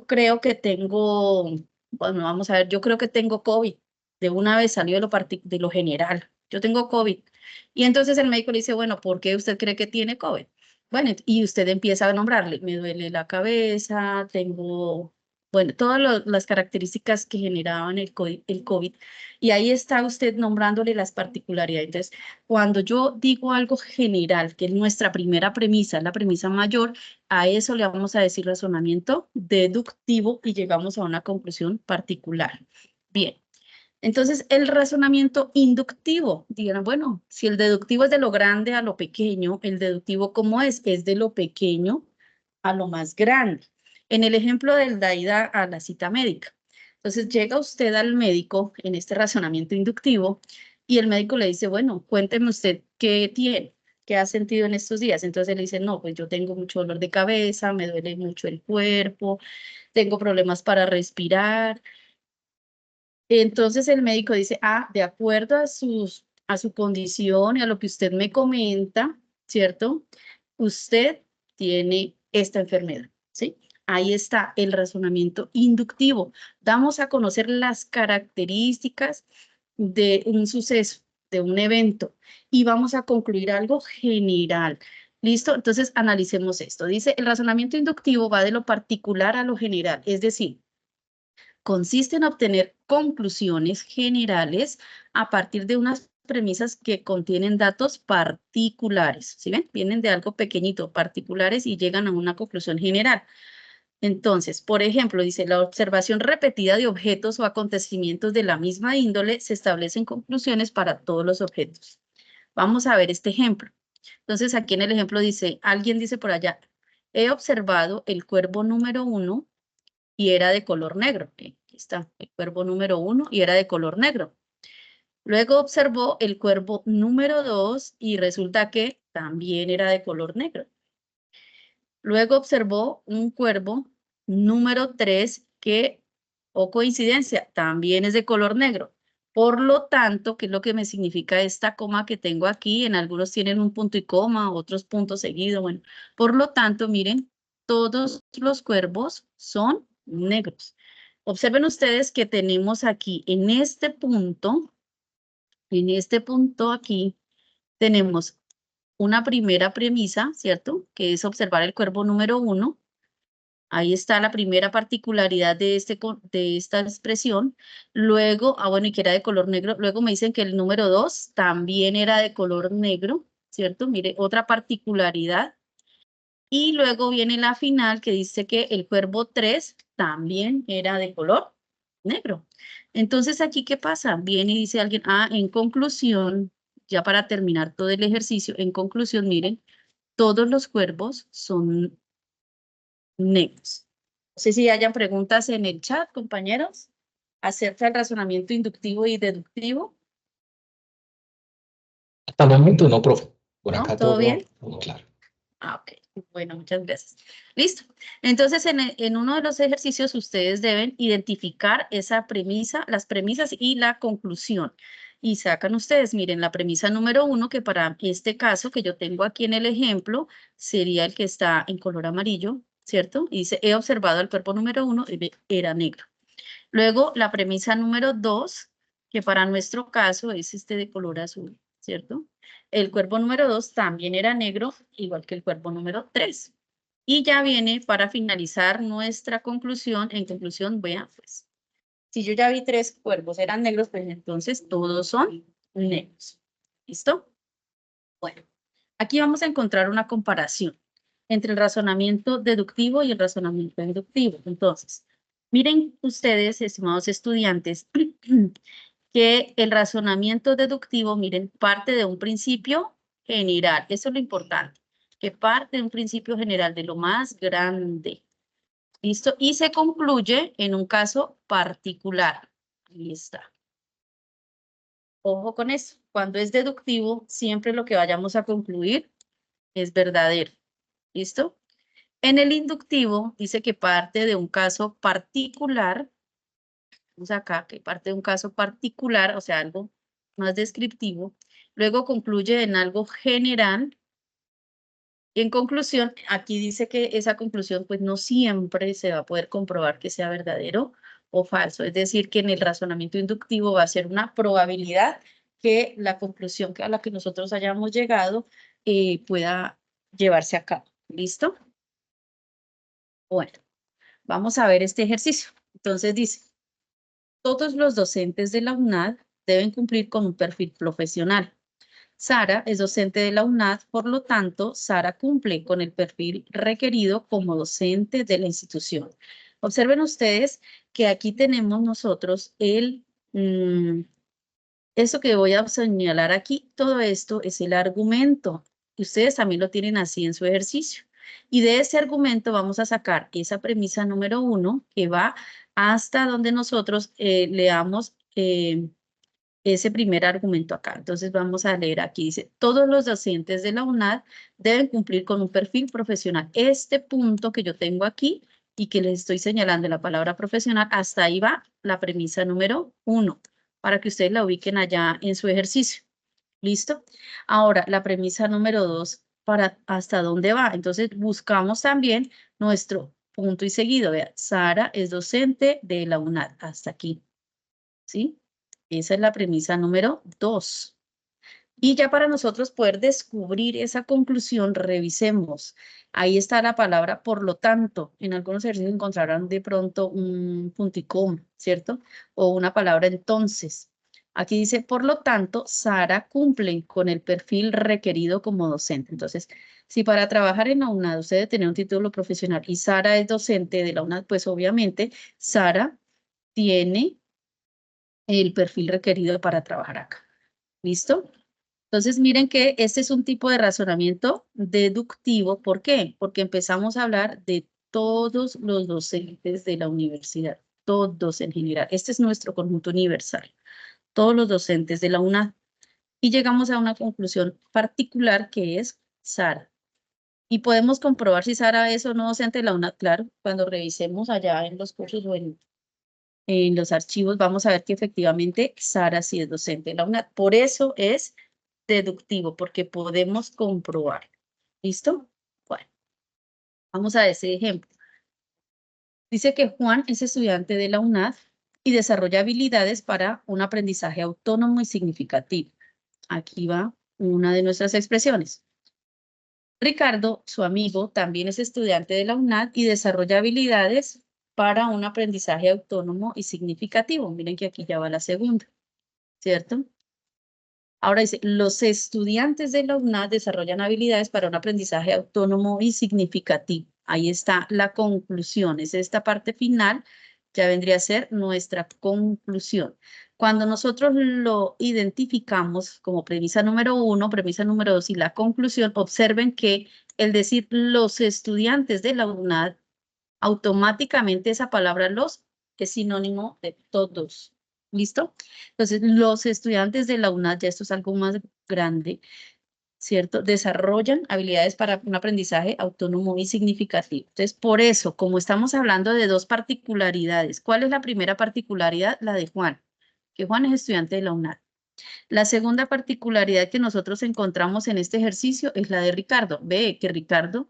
creo que tengo, bueno, vamos a ver, yo creo que tengo COVID. De una vez salió de lo general. Yo tengo COVID. Y entonces el médico le dice, bueno, ¿por qué usted cree que tiene COVID? Bueno, y usted empieza a nombrarle, me duele la cabeza, tengo, bueno, todas las características que generaban el COVID. Y ahí está usted nombrándole las particularidades. Entonces, cuando yo digo algo general, que es nuestra primera premisa, la premisa mayor, a eso le vamos a decir razonamiento deductivo y llegamos a una conclusión particular. Bien, entonces el razonamiento inductivo, digan, bueno, si el deductivo es de lo grande a lo pequeño, el deductivo ¿cómo es? Es de lo pequeño a lo más grande. En el ejemplo de la ida a la cita médica. Entonces llega usted al médico en este razonamiento inductivo y el médico le dice, bueno, cuénteme usted qué tiene. ¿Qué ha sentido en estos días? Entonces él dice, no, pues yo tengo mucho dolor de cabeza, me duele mucho el cuerpo, tengo problemas para respirar. Entonces el médico dice, ah, de acuerdo a su condición y a lo que usted me comenta, ¿cierto? Usted tiene esta enfermedad, ¿sí? Ahí está el razonamiento inductivo. Damos a conocer las características de un suceso, de un evento, y vamos a concluir algo general. ¿Listo? Entonces, analicemos esto. Dice, el razonamiento inductivo va de lo particular a lo general, es decir, consiste en obtener conclusiones generales a partir de unas premisas que contienen datos particulares. ¿Sí ven? Vienen de algo pequeñito, particulares, y llegan a una conclusión general. Entonces, por ejemplo, dice, la observación repetida de objetos o acontecimientos de la misma índole se establecen conclusiones para todos los objetos. Vamos a ver este ejemplo. Entonces, aquí en el ejemplo dice, alguien dice por allá, he observado el cuervo número 1 y era de color negro. Aquí está, el cuervo número 1 y era de color negro. Luego observó el cuervo número 2 y resulta que también era de color negro. Luego observó un cuervo número 3 que, o coincidencia, también es de color negro. Por lo tanto, ¿qué es lo que me significa esta coma que tengo aquí? En algunos tienen un punto y coma, otros puntos seguidos. Bueno, por lo tanto, miren, todos los cuervos son negros. Observen ustedes que tenemos aquí en este punto aquí, tenemos una primera premisa, ¿cierto? Que es observar el cuervo número 1. Ahí está la primera particularidad de esta expresión. Luego, bueno, y que era de color negro. Luego me dicen que el número 2 también era de color negro, ¿cierto? Mire, otra particularidad. Y luego viene la final que dice que el cuervo 3 también era de color negro. Entonces, ¿aquí qué pasa? Viene y dice alguien, en conclusión, ya para terminar todo el ejercicio, en conclusión, miren, todos los cuervos son negros. No sé si hayan preguntas en el chat, compañeros, acerca del razonamiento inductivo y deductivo. Hasta el momento no, profe. Por ¿No? acá ¿Todo bien? todo claro. Ok. Bueno, muchas gracias. Listo. Entonces, en uno de los ejercicios ustedes deben identificar esa premisa, las premisas y la conclusión. Y sacan ustedes, miren, la premisa número 1, que para este caso que yo tengo aquí en el ejemplo, sería el que está en color amarillo, ¿cierto? Y dice, he observado el cuerpo número 1, era negro. Luego, la premisa número 2, que para nuestro caso es este de color azul, ¿cierto? El cuerpo número 2 también era negro, igual que el cuerpo número 3. Y ya viene para finalizar nuestra conclusión. En conclusión, vean, pues, si yo ya vi 3 cuerpos eran negros, pues entonces todos son negros. ¿Listo? Bueno, aquí vamos a encontrar una comparación entre el razonamiento deductivo y el razonamiento inductivo. Entonces, miren ustedes, estimados estudiantes, que el razonamiento deductivo, miren, parte de un principio general. Eso es lo importante, que parte de un principio general de lo más grande. ¿Listo? Y se concluye en un caso particular. Ahí está. Ojo con eso. Cuando es deductivo, siempre lo que vayamos a concluir es verdadero. ¿Listo? En el inductivo dice que parte de un caso particular. Vamos acá, que parte de un caso particular, o sea, algo más descriptivo. Luego concluye en algo general. Y en conclusión, aquí dice que esa conclusión pues no siempre se va a poder comprobar que sea verdadero o falso. Es decir, que en el razonamiento inductivo va a ser una probabilidad que la conclusión a la que nosotros hayamos llegado pueda llevarse a cabo. ¿Listo? Bueno, vamos a ver este ejercicio. Entonces dice, todos los docentes de la UNAD deben cumplir con un perfil profesional. Sara es docente de la UNAD, por lo tanto, Sara cumple con el perfil requerido como docente de la institución. Observen ustedes que aquí tenemos nosotros eso que voy a señalar aquí, todo esto es el argumento. Y ustedes también lo tienen así en su ejercicio. Y de ese argumento vamos a sacar esa premisa número 1 que va hasta donde nosotros leamos ese primer argumento acá. Entonces vamos a leer aquí, dice, todos los docentes de la UNAD deben cumplir con un perfil profesional. Este punto que yo tengo aquí y que les estoy señalando la palabra profesional, hasta ahí va la premisa número 1, para que ustedes la ubiquen allá en su ejercicio. ¿Listo? Ahora, la premisa número 2, para hasta dónde va. Entonces buscamos también nuestro punto y seguido. Vea, Sara es docente de la UNAD, hasta aquí. ¿Sí? Esa es la premisa número 2. Y ya para nosotros poder descubrir esa conclusión, revisemos. Ahí está la palabra por lo tanto. En algunos ejercicios encontrarán de pronto un punticom, ¿cierto? O una palabra entonces. Aquí dice, por lo tanto, Sara cumple con el perfil requerido como docente. Entonces, si para trabajar en la UNAD usted debe tener un título profesional y Sara es docente de la UNAD, pues obviamente Sara tiene el perfil requerido para trabajar acá. ¿Listo? Entonces, miren que este es un tipo de razonamiento deductivo. ¿Por qué? Porque empezamos a hablar de todos los docentes de la universidad, todos en general. Este es nuestro conjunto universal, todos los docentes de la UNAD. Y llegamos a una conclusión particular que es Sara. Y podemos comprobar si Sara es o no docente de la UNAD, claro, cuando revisemos allá en los cursos o en los archivos vamos a ver que efectivamente Sara sí es docente de la UNAD. Por eso es deductivo, porque podemos comprobar. ¿Listo? Bueno, vamos a ese ejemplo. Dice que Juan es estudiante de la UNAD y desarrolla habilidades para un aprendizaje autónomo y significativo. Aquí va una de nuestras expresiones. Ricardo, su amigo, también es estudiante de la UNAD y desarrolla habilidades para un aprendizaje autónomo y significativo. Miren que aquí ya va la segunda, ¿cierto? Ahora dice, los estudiantes de la UNAD desarrollan habilidades para un aprendizaje autónomo y significativo. Ahí está la conclusión, es esta parte final, ya vendría a ser nuestra conclusión. Cuando nosotros lo identificamos como premisa número 1, premisa número 2 y la conclusión, observen que el decir los estudiantes de la UNAD, automáticamente esa palabra los es sinónimo de todos. ¿Listo? Entonces, los estudiantes de la UNAD, ya esto es algo más grande, ¿cierto? Desarrollan habilidades para un aprendizaje autónomo y significativo. Entonces, por eso, como estamos hablando de dos particularidades, ¿cuál es la primera particularidad? La de Juan, que Juan es estudiante de la UNAD. La segunda particularidad que nosotros encontramos en este ejercicio es la de Ricardo. Ve que Ricardo,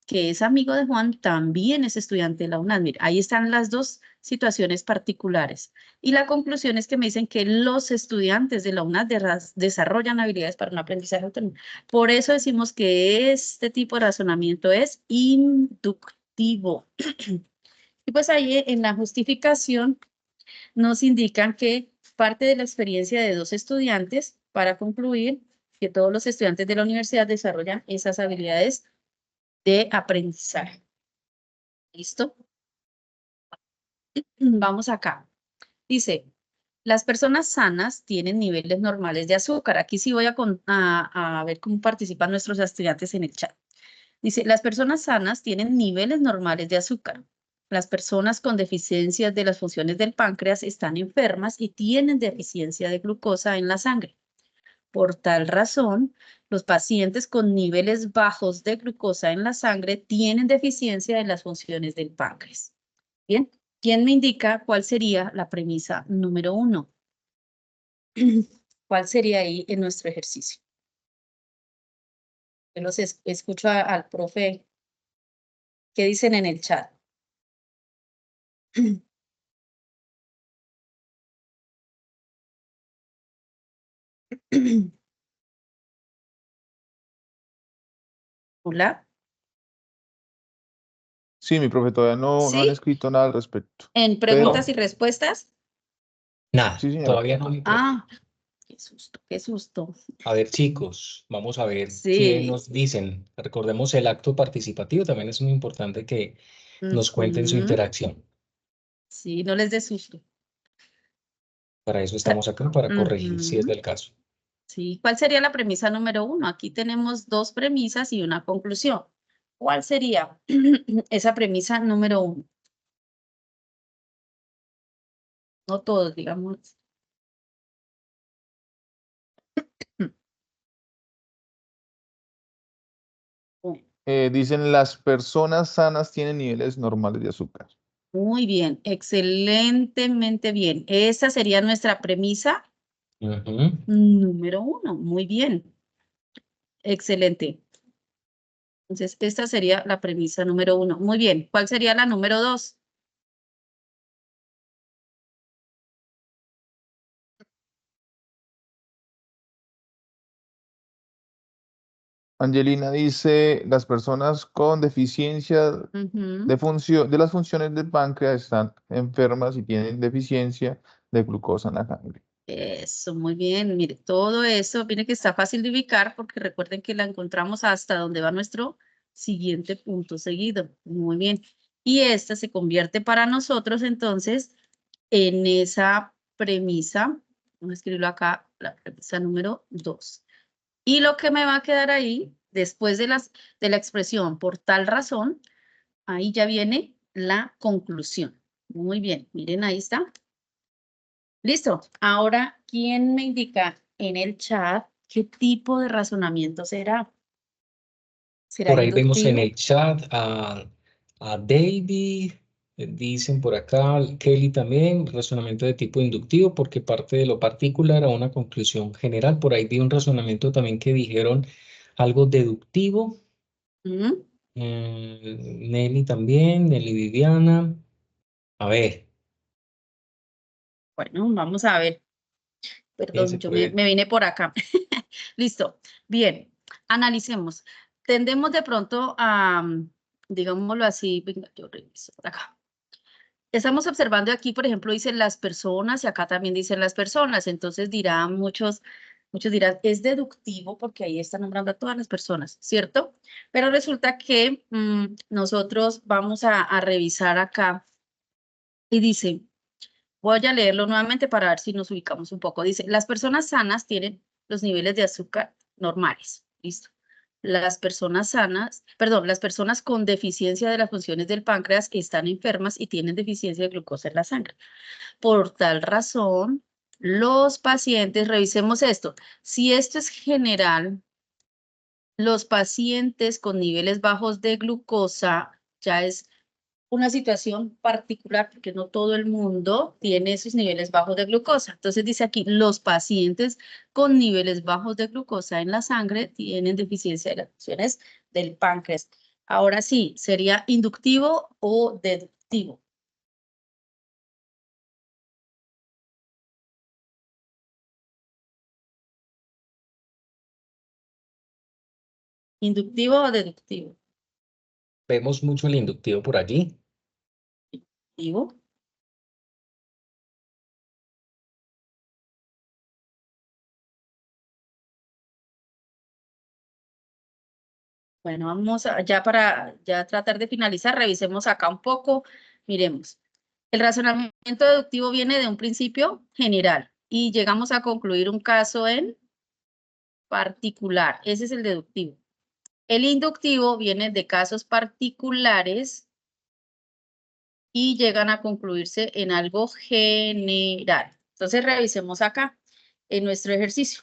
que es amigo de Juan, también es estudiante de la UNAD. Mira, ahí están las dos situaciones particulares. Y la conclusión es que me dicen que los estudiantes de la UNAD desarrollan habilidades para un aprendizaje autónomo. Por eso decimos que este tipo de razonamiento es inductivo. Y pues ahí en la justificación nos indican que parte de la experiencia de dos estudiantes para concluir que todos los estudiantes de la universidad desarrollan esas habilidades de aprendizaje. ¿Listo? Vamos acá. Dice, las personas sanas tienen niveles normales de azúcar. Aquí sí voy a ver cómo participan nuestros estudiantes en el chat. Dice, las personas sanas tienen niveles normales de azúcar. Las personas con deficiencias de las funciones del páncreas están enfermas y tienen deficiencia de glucosa en la sangre. Por tal razón, los pacientes con niveles bajos de glucosa en la sangre tienen deficiencia en las funciones del páncreas. Bien, ¿quién me indica cuál sería la premisa número 1? ¿Cuál sería ahí en nuestro ejercicio? Yo los escucho al profe. ¿Qué dicen en el chat? Hola. Sí, mi profe, todavía no han ¿Sí? escrito nada al respecto. ¿En preguntas Pero, y respuestas? Nada, sí, señora. todavía no, mi profe. Ah, qué susto, qué susto. A ver, chicos, vamos a ver qué Sí. nos dicen. Recordemos el acto participativo, también es muy importante que nos cuenten su Ujú. interacción. Sí, no les dé susto. Para eso estamos acá, para corregir si es Ujú. del caso. Sí, ¿cuál sería la premisa número 1? Aquí tenemos dos premisas y una conclusión. ¿Cuál sería esa premisa número 1? No todos, digamos. Bueno, Dicen las personas sanas tienen niveles normales de azúcar. muy bien, excelentemente bien. Esa sería nuestra premisa Ujú. número 1. Muy bien, excelente. Entonces, esta sería la premisa número 1. Muy bien, ¿cuál sería la número 2? Angelina dice, las personas con deficiencia de las funciones del páncreas están enfermas y tienen deficiencia de glucosa en la sangre. Eso, muy bien. Mire, todo eso, mire que está fácil de ubicar porque recuerden que la encontramos hasta donde va nuestro siguiente punto seguido. Muy bien. Y esta se convierte para nosotros entonces en esa premisa. Vamos a escribirlo acá, la premisa número 2. Y lo que me va a quedar ahí, después de la expresión por tal razón, ahí ya viene la conclusión. Muy bien, miren, ahí está. Listo. Ahora, ¿quién me indica en el chat qué tipo de razonamiento será? ¿Será Por ahí vemos en inductivo? el chat a David, dicen por acá, Kelly también, razonamiento de tipo inductivo porque parte de lo particular a una conclusión general. Por ahí vi un razonamiento también que dijeron algo deductivo. ¿Mm? Nelly también, Nelly Viviana. A ver, Bueno, vamos a ver. ¿quién se Perdón, yo me puede? vine por acá. Listo. Bien, analicemos. tendemos de pronto a, digámoslo así, venga, yo reviso por acá. Estamos observando aquí, por ejemplo, dicen las personas y acá también dicen las personas. Entonces dirán muchos dirán, es deductivo porque ahí está nombrando a todas las personas, ¿cierto? Pero resulta que nosotros vamos a revisar acá y dice, voy a leerlo nuevamente para ver si nos ubicamos un poco. Dice, las personas sanas tienen los niveles de azúcar normales, ¿listo? Las personas sanas, perdón, las personas con deficiencia de las funciones del páncreas están enfermas y tienen deficiencia de glucosa en la sangre. Por tal razón, los pacientes, revisemos esto, si esto es general, los pacientes con niveles bajos de glucosa ya es una situación particular porque no todo el mundo tiene esos niveles bajos de glucosa. Entonces dice aquí, los pacientes con niveles bajos de glucosa en la sangre tienen deficiencia de las funciones del páncreas. Ahora sí, ¿sería inductivo o deductivo? ¿Inductivo o deductivo? Vemos mucho el inductivo por allí. Inductivo. Bueno, vamos ya para tratar de finalizar, revisemos acá un poco, miremos. El razonamiento deductivo viene de un principio general y llegamos a concluir un caso en particular. Ese es el deductivo. El inductivo viene de casos particulares y llegan a concluirse en algo general. Entonces, revisemos acá en nuestro ejercicio.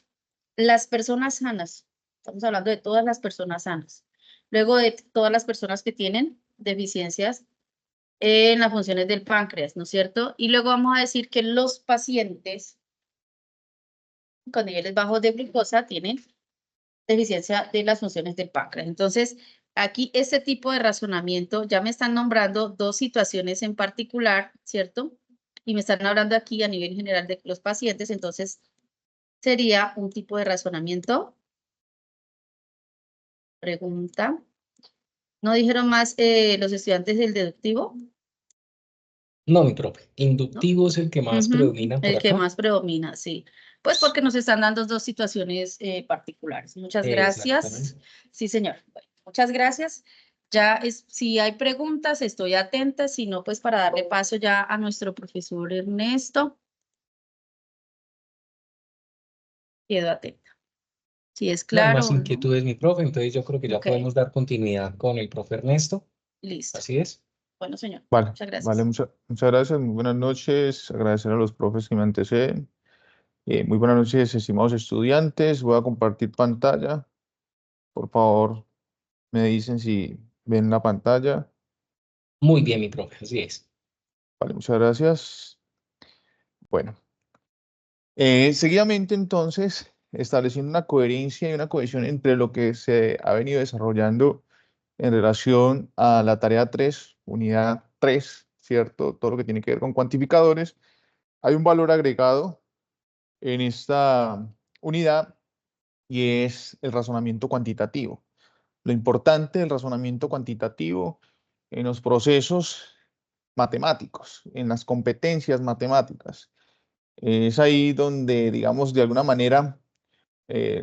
Las personas sanas, estamos hablando de todas las personas sanas. Luego de todas las personas que tienen deficiencias en las funciones del páncreas, ¿no es cierto? Y luego vamos a decir que los pacientes con niveles bajos de glucosa tienen deficiencia de las funciones del páncreas. Entonces, aquí este tipo de razonamiento, ya me están nombrando dos situaciones en particular, ¿cierto? Y me están hablando aquí a nivel general de los pacientes, entonces sería un tipo de razonamiento. Pregunta. ¿No dijeron más los estudiantes del deductivo? No, mi profe. Inductivo es el que más predomina por El que acá. más predomina, sí. Pues porque nos están dando dos situaciones particulares. Muchas gracias. Exactamente. Sí, señor. Bueno, muchas gracias. Ya si hay preguntas, estoy atenta. Si no, pues para darle paso ya a nuestro profesor Ernesto. Quedo atenta. Si es No hay claro más o no. inquietudes, mi profe. Entonces yo creo que ya Ok. podemos dar continuidad con el profe Ernesto. Listo. Así es. Bueno, señor. Vale, Muchas gracias. vale, muchas gracias, muy buenas noches, agradecer a los profes que me anteceden. Muy buenas noches, estimados estudiantes, voy a compartir pantalla. Por favor, me dicen si ven la pantalla. Muy bien, mi profe. Así es. Vale, muchas gracias. Bueno, seguidamente entonces, estableciendo una coherencia y una cohesión entre lo que se ha venido desarrollando en relación a la tarea 3, unidad 3, ¿cierto? Todo lo que tiene que ver con cuantificadores. Hay un valor agregado en esta unidad y es el razonamiento cuantitativo. Lo importante del razonamiento cuantitativo en los procesos matemáticos, en las competencias matemáticas. Es ahí donde, digamos, de alguna manera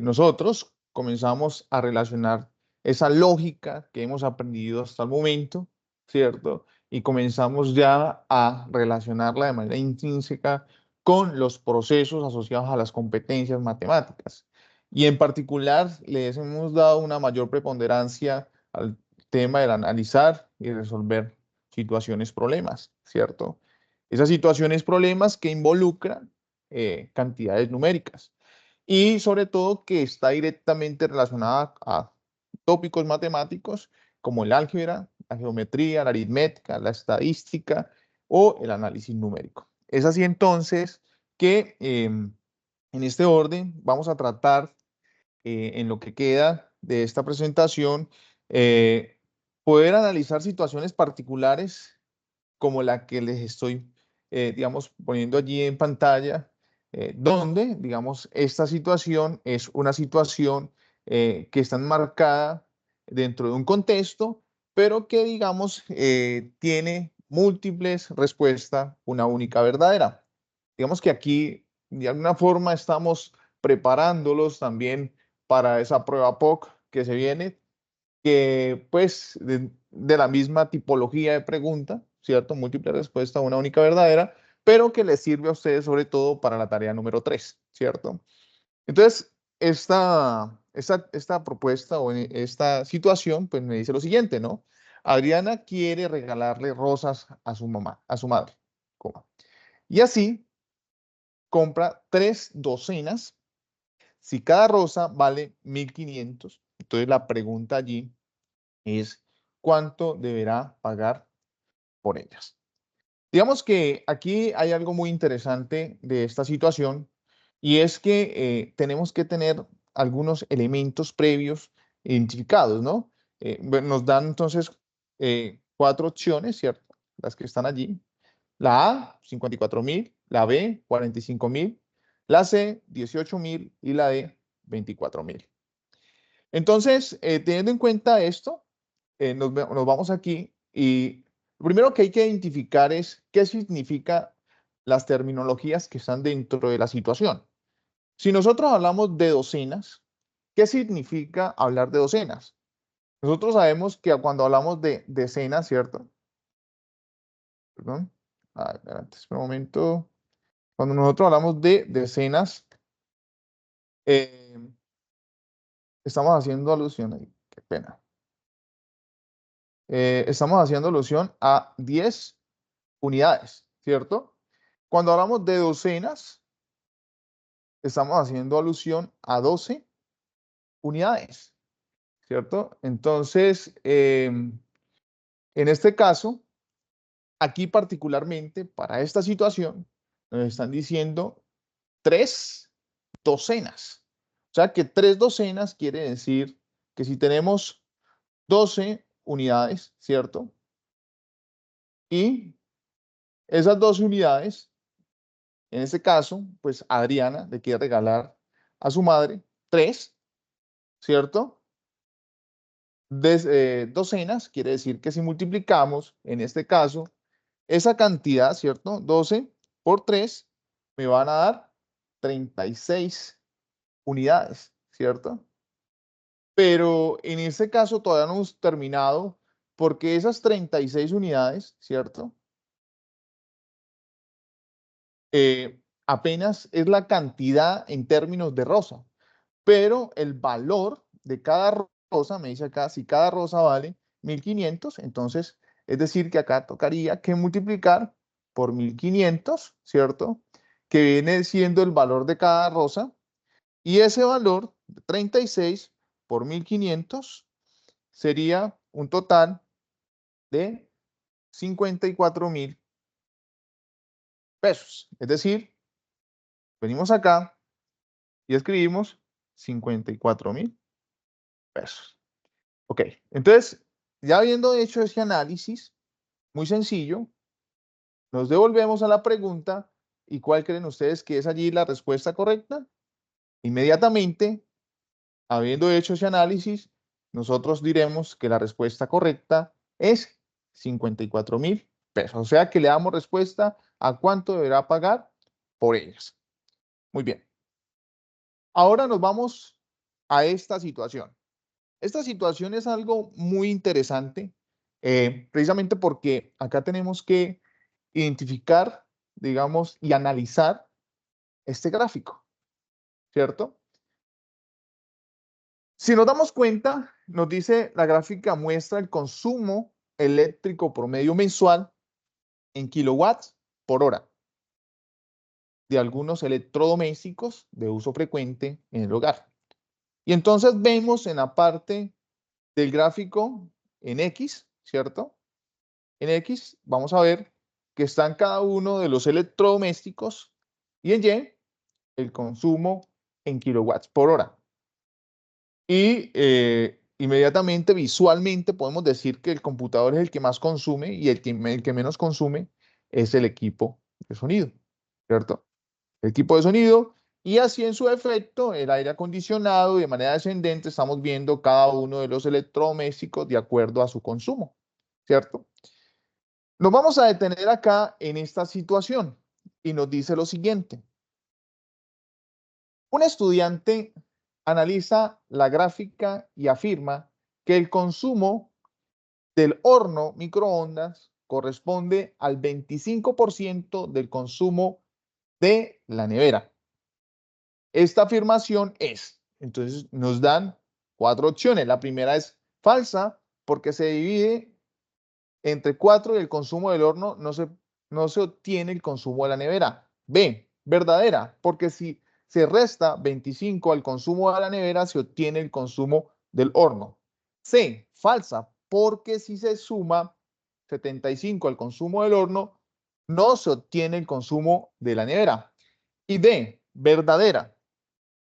nosotros comenzamos a relacionar esa lógica que hemos aprendido hasta el momento, ¿cierto? Y comenzamos ya a relacionarla de manera intrínseca con los procesos asociados a las competencias matemáticas. Y en particular les hemos dado una mayor preponderancia al tema del analizar y resolver situaciones, problemas, ¿cierto? Esas situaciones, problemas que involucran cantidades numéricas y sobre todo que está directamente relacionada a tópicos matemáticos como el álgebra, la geometría, la aritmética, la estadística o el análisis numérico. Es así entonces que en este orden vamos a tratar en lo que queda de esta presentación poder analizar situaciones particulares como la que les estoy, digamos, poniendo allí en pantalla, donde, digamos, esta situación es una situación que está enmarcada dentro de un contexto, pero que, digamos, tiene múltiples respuestas, una única verdadera. Digamos que aquí, de alguna forma, estamos preparándolos también para esa prueba POC que se viene, que pues de la misma tipología de pregunta, ¿cierto? Múltiple respuesta, una única verdadera, pero que les sirve a ustedes sobre todo para la tarea número 3, ¿cierto? Entonces, esta propuesta o esta situación, pues me dice lo siguiente, ¿no? Adriana quiere regalarle rosas a su mamá, a su madre, coma. Y así compra 3 docenas. Si cada rosa vale 1.500, entonces la pregunta allí es ¿cuánto deberá pagar por ellas? Digamos que aquí hay algo muy interesante de esta situación y es que tenemos que tener algunos elementos previos identificados, ¿no? Nos dan entonces 4 opciones, ¿cierto? Las que están allí. La A, 54.000, la B, 45.000, la C, 18.000 y la D, 24.000. Entonces, teniendo en cuenta esto, nos vamos aquí y lo primero que hay que identificar es qué significa las terminologías que están dentro de la situación. Si nosotros hablamos de docenas, ¿qué significa hablar de docenas? Nosotros sabemos que cuando hablamos de decenas, ¿cierto? Perdón. Antes, un momento. Cuando nosotros hablamos de decenas, eh, estamos haciendo alusión ahí. Qué pena. Estamos haciendo alusión a 10 unidades, ¿cierto? Cuando hablamos de docenas, estamos haciendo alusión a 12 unidades, ¿cierto? Entonces, en este caso, aquí particularmente para esta situación, nos están diciendo 3 docenas. O sea que 3 docenas quiere decir que si tenemos 12 unidades, ¿cierto? Y esas 12 unidades, en este caso, pues Adriana le quiere regalar a su madre 3, ¿cierto? Docenas quiere decir que si multiplicamos, en este caso, esa cantidad, ¿cierto? 12 por 3 me van a dar 36 unidades, ¿cierto? Pero en este caso todavía no hemos terminado porque esas 36 unidades, ¿cierto? Apenas es la cantidad en términos de rosa, pero el valor de cada rosa, me dice acá, si cada rosa vale 1.500, entonces es decir que acá tocaría que multiplicar por 1.500, ¿cierto? Que viene siendo el valor de cada rosa, y ese valor de 36 por 1.500 sería un total de 54.000 pesos. Es decir, venimos acá y escribimos 54.000 pesos. Ok, entonces, ya habiendo hecho ese análisis, muy sencillo, nos devolvemos a la pregunta ¿y cuál creen ustedes que es allí la respuesta correcta? Inmediatamente, habiendo hecho ese análisis, nosotros diremos que la respuesta correcta es 54.000 pesos. O sea que le damos respuesta a cuánto deberá pagar por ellas. Muy bien. Ahora nos vamos a esta situación. Esta situación es algo muy interesante, precisamente porque acá tenemos que identificar, digamos, y analizar este gráfico, ¿cierto? Si nos damos cuenta, nos dice la gráfica muestra el consumo eléctrico promedio mensual en kilowatts por hora de algunos electrodomésticos de uso frecuente en el hogar. Y entonces vemos en la parte del gráfico en X, ¿cierto? En X vamos a ver que están cada uno de los electrodomésticos y en Y el consumo en kilowatts por hora. Y inmediatamente, visualmente, podemos decir que el computador es el que más consume y el que menos consume es el equipo de sonido, ¿cierto? El equipo de sonido Y así en su efecto, el aire acondicionado de manera descendente estamos viendo cada uno de los electrodomésticos de acuerdo a su consumo, ¿cierto? Nos vamos a detener acá en esta situación y nos dice lo siguiente. Un estudiante analiza la gráfica y afirma que el consumo del horno microondas corresponde al 25% del consumo de la nevera. Esta afirmación es, entonces nos dan 4 opciones. La primera es falsa porque se divide entre 4 y el consumo del horno no se obtiene el consumo de la nevera. B, verdadera, porque si se resta 25 al consumo de la nevera, se obtiene el consumo del horno. C, falsa, porque si se suma 75 al consumo del horno, no se obtiene el consumo de la nevera. Y D, verdadera,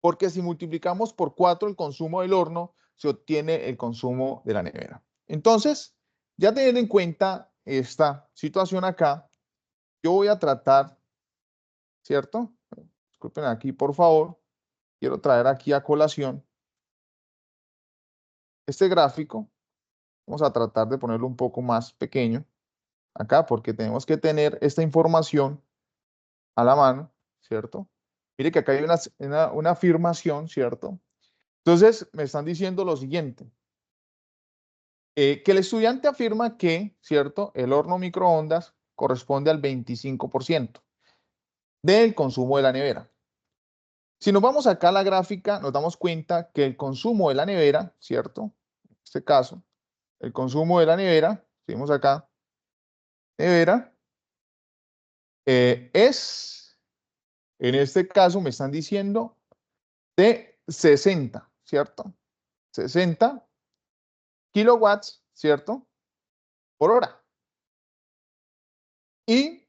porque si multiplicamos por 4 el consumo del horno, se obtiene el consumo de la nevera. Entonces, ya teniendo en cuenta esta situación acá, yo voy a tratar, ¿cierto? Disculpen aquí, por favor. Quiero traer aquí a colación este gráfico. Vamos a tratar de ponerlo un poco más pequeño acá, porque tenemos que tener esta información a la mano, ¿cierto? Mire que acá hay una afirmación, ¿cierto? Entonces, me están diciendo lo siguiente. Que el estudiante afirma que, ¿cierto? El horno microondas corresponde al 25% del consumo de la nevera. Si nos vamos acá a la gráfica, nos damos cuenta que el consumo de la nevera, ¿cierto? En este caso, el consumo de la nevera, seguimos acá, nevera, es, en este caso me están diciendo, de 60, ¿cierto? 60 kilowatts, ¿cierto? Por hora. Y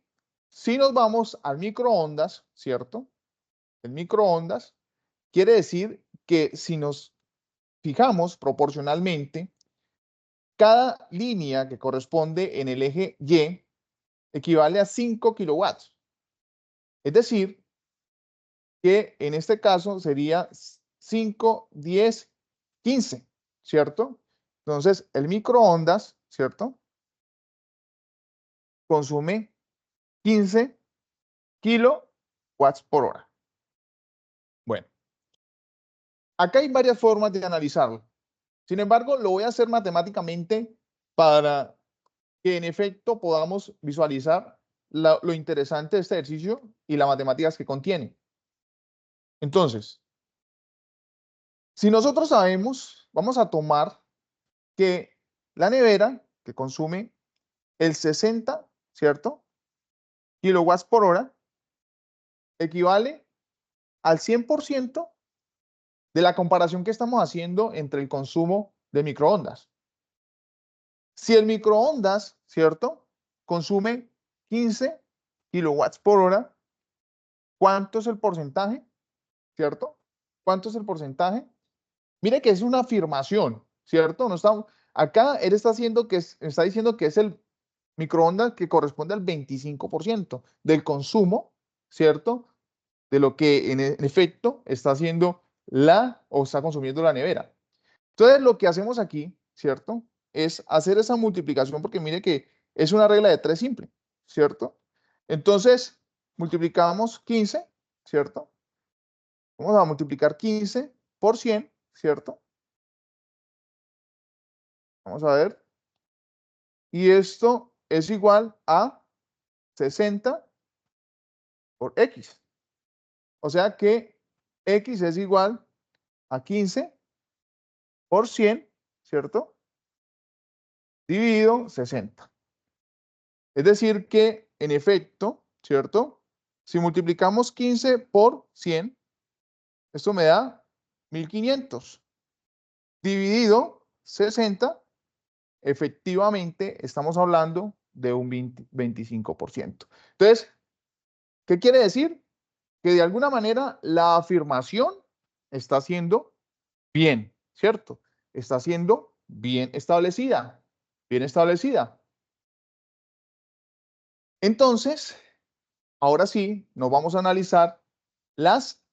si nos vamos al microondas, ¿cierto? El microondas quiere decir que si nos fijamos proporcionalmente, cada línea que corresponde en el eje Y equivale a 5 kilowatts. Es decir, que en este caso sería 5, 10, 15, ¿cierto? Entonces, el microondas, ¿cierto? Consume 15 kilowatts por hora. Bueno, acá hay varias formas de analizarlo. Sin embargo, lo voy a hacer matemáticamente para que en efecto podamos visualizar lo interesante de este ejercicio y las matemáticas que contiene. Entonces, si nosotros sabemos, vamos a tomar que la nevera que consume el 60, ¿cierto? Kilowatts por hora equivale al 100% de la comparación que estamos haciendo entre el consumo de microondas. Si el microondas, ¿cierto? Consume 15 kilowatts por hora, ¿cuánto es el porcentaje? ¿Cierto? ¿Cuánto es el porcentaje? Mire que es una afirmación, ¿cierto? No estamos, acá él está diciendo que es el microondas que corresponde al 25% del consumo, ¿cierto? De lo que en efecto está haciendo o está consumiendo la nevera. Entonces, lo que hacemos aquí, ¿cierto? Es hacer esa multiplicación porque mire que es una regla de 3 simple, ¿cierto? Entonces, multiplicamos 15, ¿cierto? Vamos a multiplicar 15 por 100, ¿cierto? Vamos a ver. Y esto es igual a 60 por X. O sea que X es igual a 15 por 100, ¿cierto? Dividido 60. Es decir que, en efecto, ¿cierto? Si multiplicamos 15 por 100, esto me da 1500. Dividido 60, efectivamente estamos hablando de un 25%. Entonces, ¿qué quiere decir? Que de alguna manera la afirmación está siendo bien, ¿cierto? Está siendo bien establecida, bien establecida. Entonces, ahora sí, nos vamos a analizar las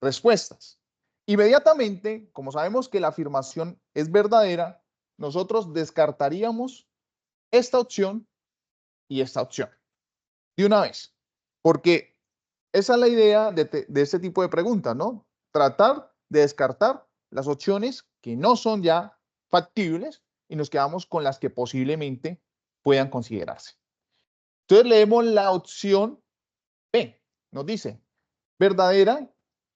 respuestas. Inmediatamente, como sabemos que la afirmación es verdadera, nosotros descartaríamos esta opción y esta opción de una vez, porque esa es la idea de este tipo de preguntas, ¿no? Tratar de descartar las opciones que no son ya factibles y nos quedamos con las que posiblemente puedan considerarse. Entonces leemos la opción B, nos dice verdadera,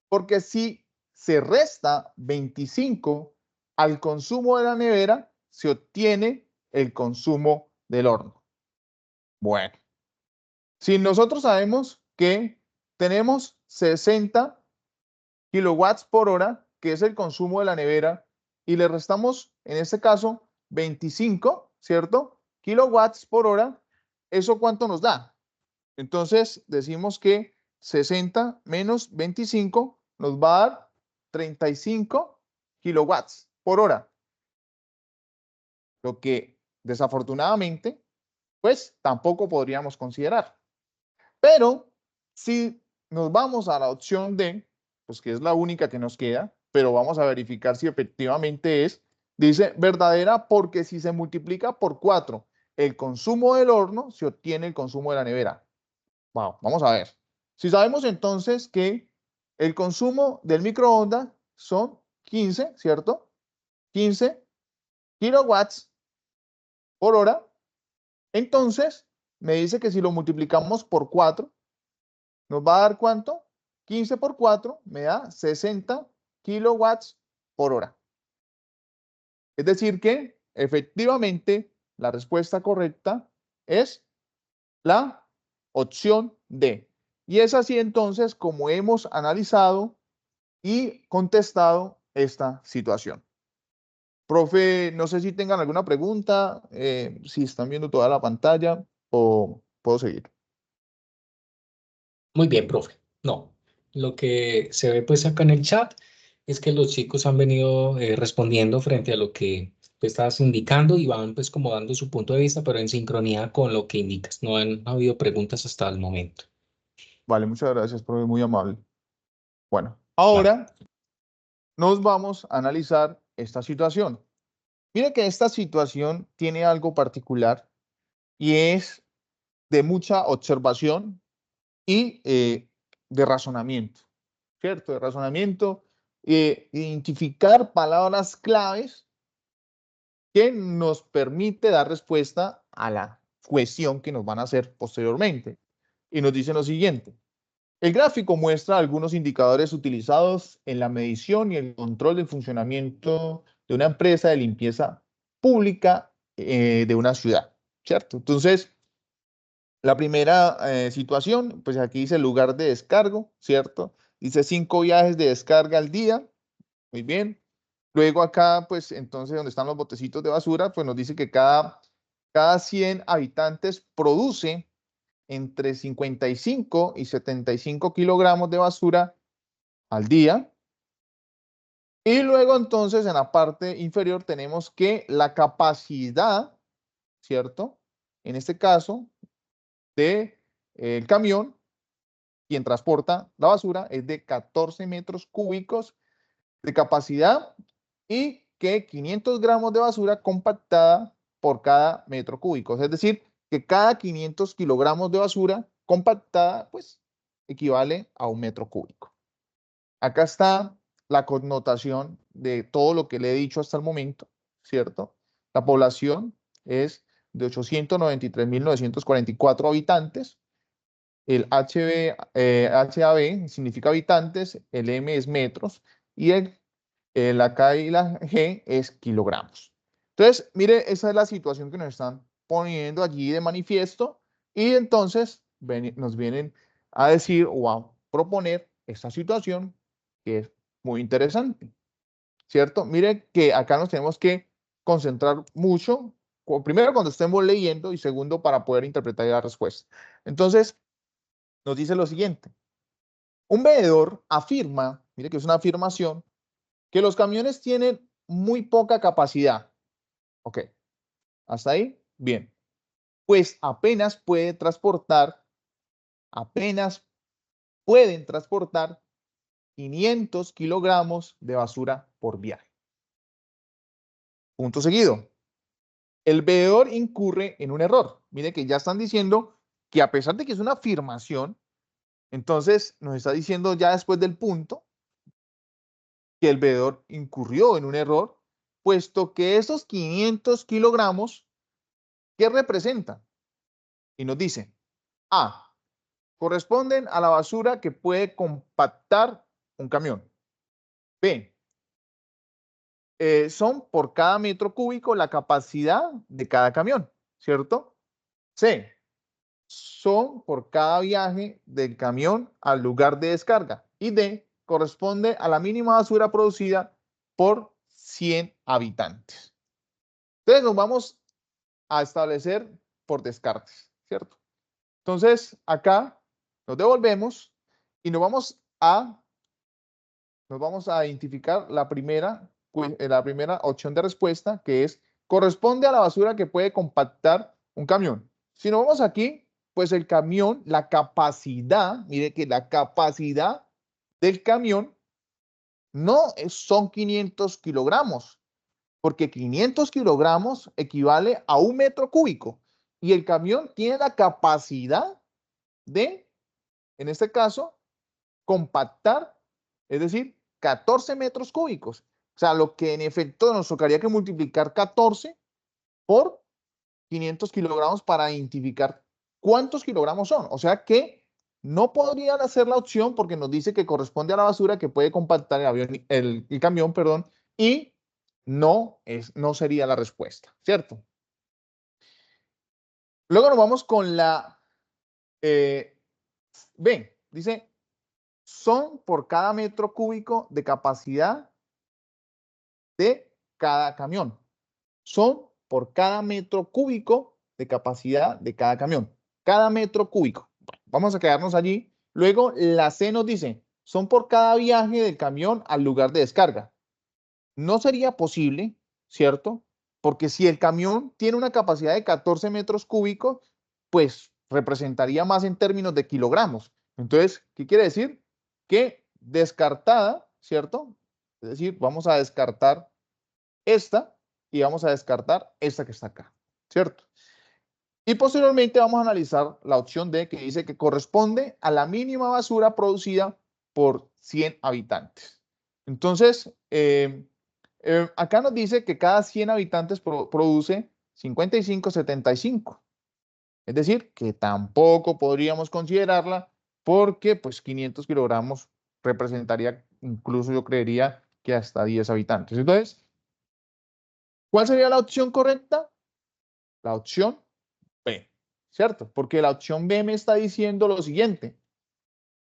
porque si se resta 25 al consumo de la nevera, se obtiene el consumo del horno. Bueno, si nosotros sabemos que tenemos 60 kilowatts por hora, que es el consumo de la nevera, y le restamos, en este caso, 25, ¿cierto? Kilowatts por hora, ¿eso cuánto nos da? Entonces, decimos que 60 menos 25 nos va a dar 35 kilowatts por hora. Lo que desafortunadamente, pues tampoco podríamos considerar. Pero si nos vamos a la opción D, pues que es la única que nos queda, pero vamos a verificar si efectivamente es, dice verdadera porque si se multiplica por 4 el consumo del horno, se obtiene el consumo de la nevera. Wow, vamos a ver. Si sabemos entonces que el consumo del microondas son 15, ¿cierto? 15 kilowatts por hora. Entonces, me dice que si lo multiplicamos por 4, nos va a dar ¿cuánto? 15 por 4 me da 60 kilowatts por hora. Es decir que, efectivamente, la respuesta correcta es la opción D. Y es así entonces como hemos analizado y contestado esta situación. Profe, no sé si tengan alguna pregunta, si están viendo toda la pantalla o puedo seguir. Muy bien, profe. No, lo que se ve pues acá en el chat es que los chicos han venido respondiendo frente a lo que tú estabas indicando y van pues como dando su punto de vista, pero en sincronía con lo que indicas. No han habido preguntas hasta el momento. Vale, muchas gracias, profe, muy amable. Bueno, Vale. ahora nos vamos a analizar esta situación. Mire que esta situación tiene algo particular y es de mucha observación y de razonamiento, ¿cierto? De razonamiento, identificar palabras claves que nos permite dar respuesta a la cuestión que nos van a hacer posteriormente. Y nos dice lo siguiente. El gráfico muestra algunos indicadores utilizados en la medición y el control del funcionamiento de una empresa de limpieza pública de una ciudad, ¿cierto? Entonces, la primera situación, pues aquí dice lugar de descargo, ¿cierto? Dice 5 viajes de descarga al día, muy bien. Luego acá, pues entonces donde están los botecitos de basura, pues nos dice que cada 100 habitantes produce entre 55 y 75 kilogramos de basura al día. Y luego entonces en la parte inferior tenemos que la capacidad, ¿cierto? En este caso, de el camión, quien transporta la basura, es de 14 metros cúbicos de capacidad y que 500 gramos de basura compactada por cada metro cúbico. Es decir, que cada 500 kilogramos de basura compactada, pues, equivale a un metro cúbico. Acá está la connotación de todo lo que le he dicho hasta el momento, ¿cierto? La población es de 893.944 habitantes. El HAB significa habitantes, el M es metros y la K y la G es kilogramos. Entonces, mire, esa es la situación que nos están poniendo allí de manifiesto y entonces nos vienen a decir o a proponer esta situación que es muy interesante, ¿cierto? Mire que acá nos tenemos que concentrar mucho, primero cuando estemos leyendo y segundo para poder interpretar la respuesta. Entonces, nos dice lo siguiente. Un veedor afirma, mire que es una afirmación, que los camiones tienen muy poca capacidad. Ok, hasta ahí, bien. Pues apenas pueden transportar 500 kilogramos de basura por viaje. Punto seguido. El veedor incurre en un error. Mire que ya están diciendo que a pesar de que es una afirmación, entonces nos está diciendo ya después del punto que el veedor incurrió en un error, puesto que esos 500 kilogramos, ¿qué representan? Y nos dice, A, corresponden a la basura que puede compactar un camión. B, son por cada metro cúbico la capacidad de cada camión, ¿cierto? C, son por cada viaje del camión al lugar de descarga. Y D, corresponde a la mínima basura producida por 100 habitantes. Entonces nos vamos a establecer por descartes, ¿cierto? Entonces acá nos devolvemos y nos vamos a identificar la primera opción de respuesta, que es corresponde a la basura que puede compactar un camión. Si nos vamos aquí, pues el camión, la capacidad, mire que la capacidad del camión no son 500 kilogramos, porque 500 kilogramos equivale a 1 metro cúbico y el camión tiene la capacidad de, en este caso, compactar, es decir, 14 metros cúbicos. O sea, lo que en efecto nos tocaría que multiplicar 14 por 500 kilogramos para identificar cuántos kilogramos son. O sea que no podrían hacer la opción porque nos dice que corresponde a la basura que puede compactar el camión, perdón, y no sería la respuesta, ¿cierto? Luego nos vamos con la B. Dice, son por cada metro cúbico de capacidad de cada camión. Son por cada metro cúbico de capacidad de cada camión. Cada metro cúbico. Vamos a quedarnos allí. Luego la C nos dice, son por cada viaje del camión al lugar de descarga. No sería posible, ¿cierto? Porque si el camión tiene una capacidad de 14 metros cúbicos, pues representaría más en términos de kilogramos. Entonces, ¿qué quiere decir? Que descartada, ¿cierto? Es decir, vamos a descartar esta y vamos a descartar esta que está acá, ¿cierto? Y posteriormente vamos a analizar la opción D, que dice que corresponde a la mínima basura producida por 100 habitantes. Entonces, acá nos dice que cada 100 habitantes produce 55,75. Es decir, que tampoco podríamos considerarla porque pues 500 kilogramos representaría incluso yo creería que hasta 10 habitantes. Entonces, ¿cuál sería la opción correcta? La opción B, ¿cierto? Porque la opción B me está diciendo lo siguiente.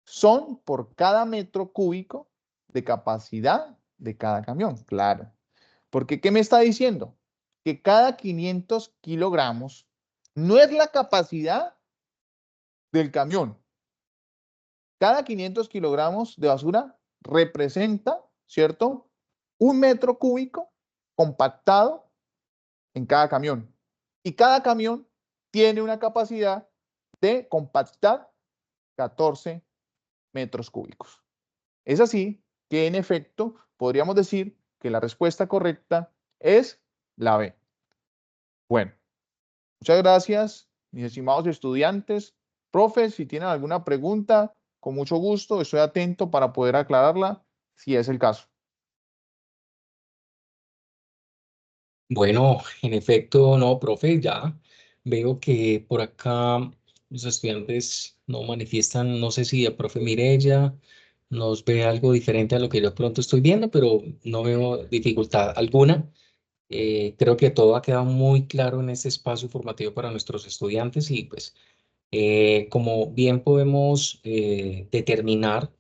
Son por cada metro cúbico de capacidad de cada camión, claro. Porque ¿qué me está diciendo? Que cada 500 kilogramos no es la capacidad del camión. Cada 500 kilogramos de basura representa, ¿cierto? 1 metro cúbico compactado en cada camión. Y cada camión tiene una capacidad de compactar 14 metros cúbicos. Es así que en efecto podríamos decir que la respuesta correcta es la B. Bueno, muchas gracias, mis estimados estudiantes. Profe, si tienen alguna pregunta, con mucho gusto estoy atento para poder aclararla si es el caso. Bueno, en efecto, no, profe, ya veo que por acá los estudiantes no manifiestan, no sé si el profe Mireya nos ve algo diferente a lo que yo pronto estoy viendo, pero no veo dificultad alguna. Creo que todo ha quedado muy claro en este espacio formativo para nuestros estudiantes y pues como bien podemos determinar,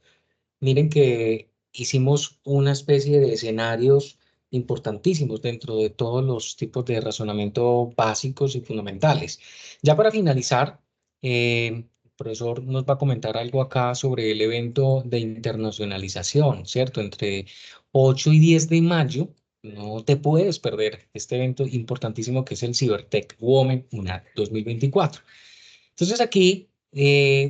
miren que hicimos una especie de escenarios importantísimos dentro de todos los tipos de razonamiento básicos y fundamentales. Ya para finalizar, el profesor nos va a comentar algo acá sobre el evento de internacionalización, ¿cierto? Entre 8 y 10 de mayo, no te puedes perder este evento importantísimo que es el Cybertech Women UNAD 2024. Entonces aquí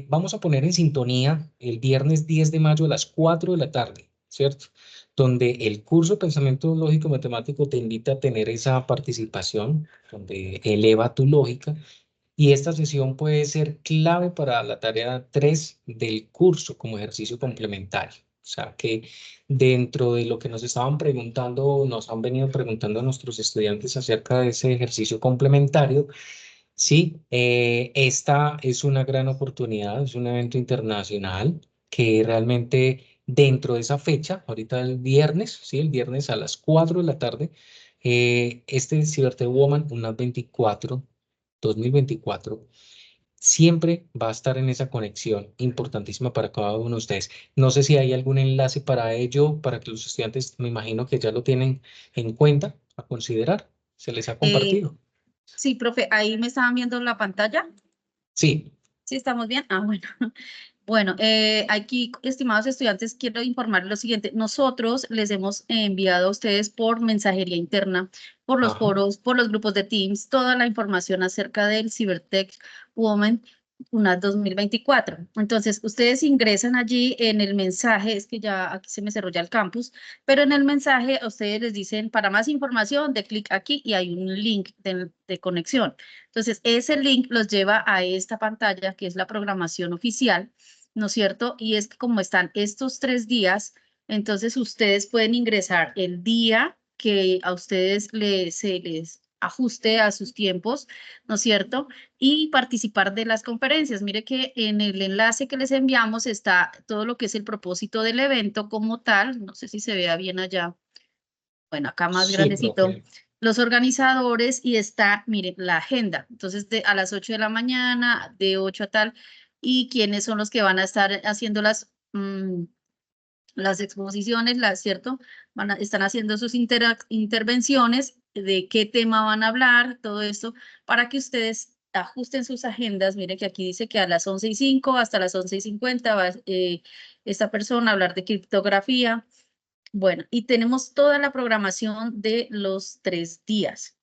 Vamos a poner en sintonía el viernes 10 de mayo a las 4 de la tarde, ¿cierto? Donde el curso de Pensamiento Lógico Matemático te invita a tener esa participación, donde eleva tu lógica. Y esta sesión puede ser clave para la tarea 3 del curso como ejercicio complementario. O sea que dentro de lo que nos estaban preguntando, nos han venido preguntando a nuestros estudiantes acerca de ese ejercicio complementario. Sí, esta es una gran oportunidad, es un evento internacional que realmente dentro de esa fecha, ahorita el viernes, sí, el viernes a las 4 de la tarde, este Cybertech Woman, unas 2024, siempre va a estar en esa conexión importantísima para cada uno de ustedes. No sé si hay algún enlace para ello, para que los estudiantes, me imagino que ya lo tienen en cuenta, a considerar, se les ha compartido. Sí, profe, ahí me estaban viendo la pantalla. Sí. ¿Sí estamos bien? Ah, bueno. Bueno, aquí, estimados estudiantes, quiero informarles lo siguiente. Nosotros les hemos enviado a ustedes por mensajería interna, por los Ajá. foros, por los grupos de Teams, toda la información acerca del Cybertech Women UNAD 2024. Entonces, ustedes ingresan allí en el mensaje, es que ya aquí se me cerró ya el campus, pero en el mensaje a ustedes les dicen, para más información, de clic aquí y hay un link de conexión. Entonces, ese link los lleva a esta pantalla, que es la programación oficial, ¿no es cierto? Y es que como están estos 3 días, entonces ustedes pueden ingresar el día que a ustedes se les ajuste a sus tiempos, ¿no es cierto? Y participar de las conferencias. Mire que en el enlace que les enviamos está todo lo que es el propósito del evento como tal. No sé si se vea bien allá. Bueno, acá más Sí, grandecito. profe. Los organizadores y está, miren, la agenda. Entonces, a las 8 de la mañana, de 8 a tal, y quiénes son los que van a estar haciendo las exposiciones, ¿cierto? Están haciendo sus intervenciones, de qué tema van a hablar, todo esto, para que ustedes ajusten sus agendas. Mire que aquí dice que a las 11:05 hasta las 11:50 va esta persona a hablar de criptografía. Bueno, y tenemos toda la programación de los 3 días.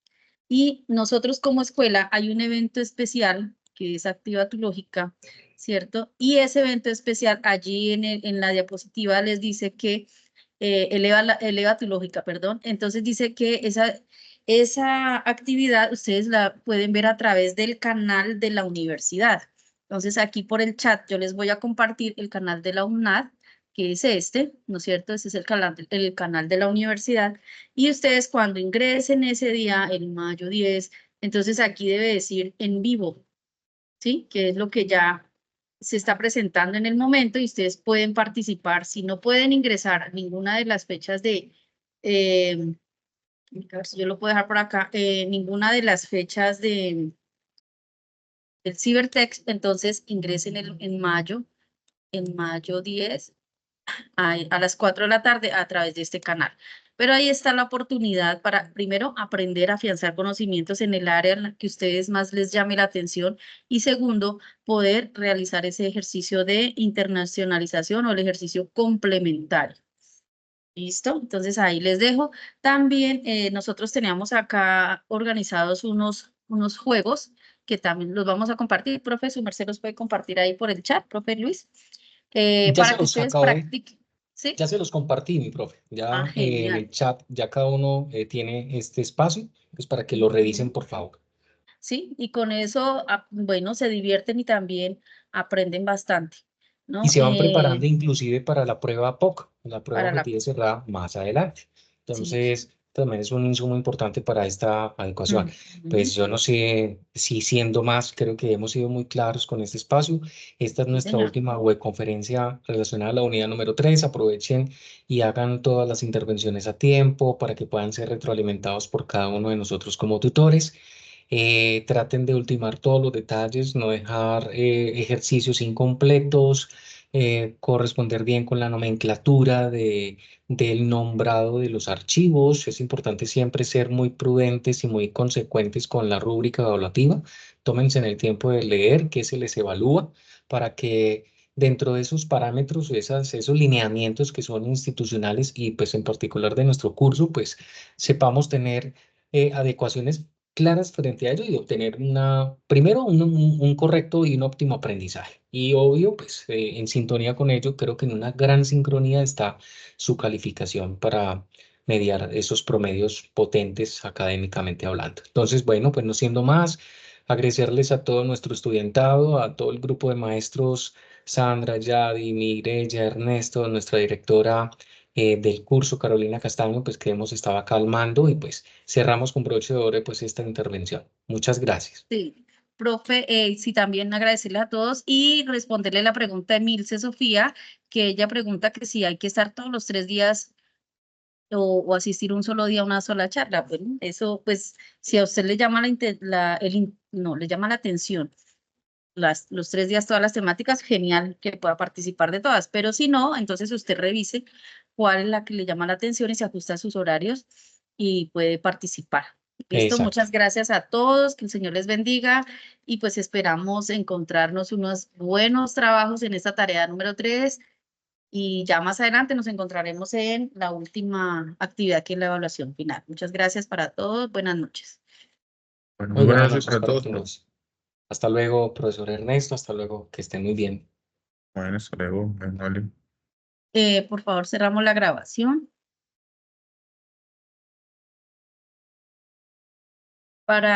Y nosotros como escuela hay un evento especial que es Activa tu Lógica, ¿cierto? Y ese evento especial allí en la diapositiva les dice que eleva tu lógica, perdón. Entonces dice que esa actividad ustedes la pueden ver a través del canal de la universidad. Entonces aquí por el chat yo les voy a compartir el canal de la UNAD, que es este, ¿no es cierto? Este es el canal de la universidad. Y ustedes cuando ingresen ese día, el mayo 10, entonces aquí debe decir en vivo, ¿sí? Que es lo que ya se está presentando en el momento y ustedes pueden participar. Si no pueden ingresar a ninguna de las fechas a ver si yo lo puedo dejar por acá, ninguna de las fechas del Cybertext, entonces ingresen en mayo 10 a las 4 de la tarde a través de este canal. Pero ahí está la oportunidad para, primero, aprender a afianzar conocimientos en el área en la que ustedes más les llame la atención y segundo, poder realizar ese ejercicio de internacionalización o el ejercicio complementario. ¿Listo? Entonces ahí les dejo. También nosotros teníamos acá organizados unos juegos que también los vamos a compartir. Profe, su merced los puede compartir ahí por el chat, profe Luis, Ya se para que los ustedes acabé, practiquen. ¿Sí? ya se los compartí, mi profe. Ah, Ya en genial. el chat, ya cada uno tiene este espacio, pues para que lo revisen, Ujú. por favor. Sí, y con eso, bueno, se divierten y también aprenden bastante, Y ¿no? se van preparando inclusive para la prueba POC, la prueba Para la, objetiva cerrada más adelante. sí. Entonces, también es un insumo importante para esta adecuación. Ujú. Pues yo no sé si siendo más, creo que hemos sido muy claros con este espacio. Esta es Sí, nuestra señor. última webconferencia relacionada a la unidad número 3. Aprovechen y hagan todas las intervenciones a tiempo para que puedan ser retroalimentados por cada uno de nosotros como tutores. Traten de ultimar todos los detalles, no dejar ejercicios incompletos, corresponder bien con la nomenclatura del nombrado de los archivos. Es importante siempre ser muy prudentes y muy consecuentes con la rúbrica evaluativa. Tómense en el tiempo de leer qué se les evalúa para que dentro de esos parámetros, esos lineamientos que son institucionales y pues en particular de nuestro curso, pues sepamos tener adecuaciones claras frente a ello y obtener primero un correcto y un óptimo aprendizaje. Y obvio, pues en sintonía con ello, creo que en una gran sincronía está su calificación para mediar esos promedios potentes académicamente hablando. Entonces, bueno, pues no siendo más, agradecerles a todo nuestro estudiantado, a todo el grupo de maestros, Sandra, Yadi, Mireya, Ernesto, nuestra directora del curso, Carolina Castaño, pues que hemos estado calmando y pues cerramos con broche de oro pues esta intervención. Muchas gracias. Sí, profe, sí, también agradecerle a todos y responderle la pregunta de Milce Sofía, que ella pregunta que si hay que estar todos los 3 días o asistir un solo día a una sola charla. Bueno, eso, pues, si a usted le llama no, le llama la atención los 3 días, todas las temáticas, genial que pueda participar de todas, pero si no, entonces usted revise cuál es la que le llama la atención y se ajusta a sus horarios y puede participar. Listo, Exacto. muchas gracias a todos, que el Señor les bendiga y pues esperamos encontrarnos unos buenos trabajos en esta tarea número 3 y ya más adelante nos encontraremos en la última actividad que es la evaluación final. Muchas gracias para todos, buenas noches. Bueno, Muy muy buenas buenas noches noches para para todos, profe. todos. Hasta luego, profesor Ernesto. Hasta luego. Que estén muy bien. Bueno, hasta luego, muy amable. Por favor, cerramos la grabación. Para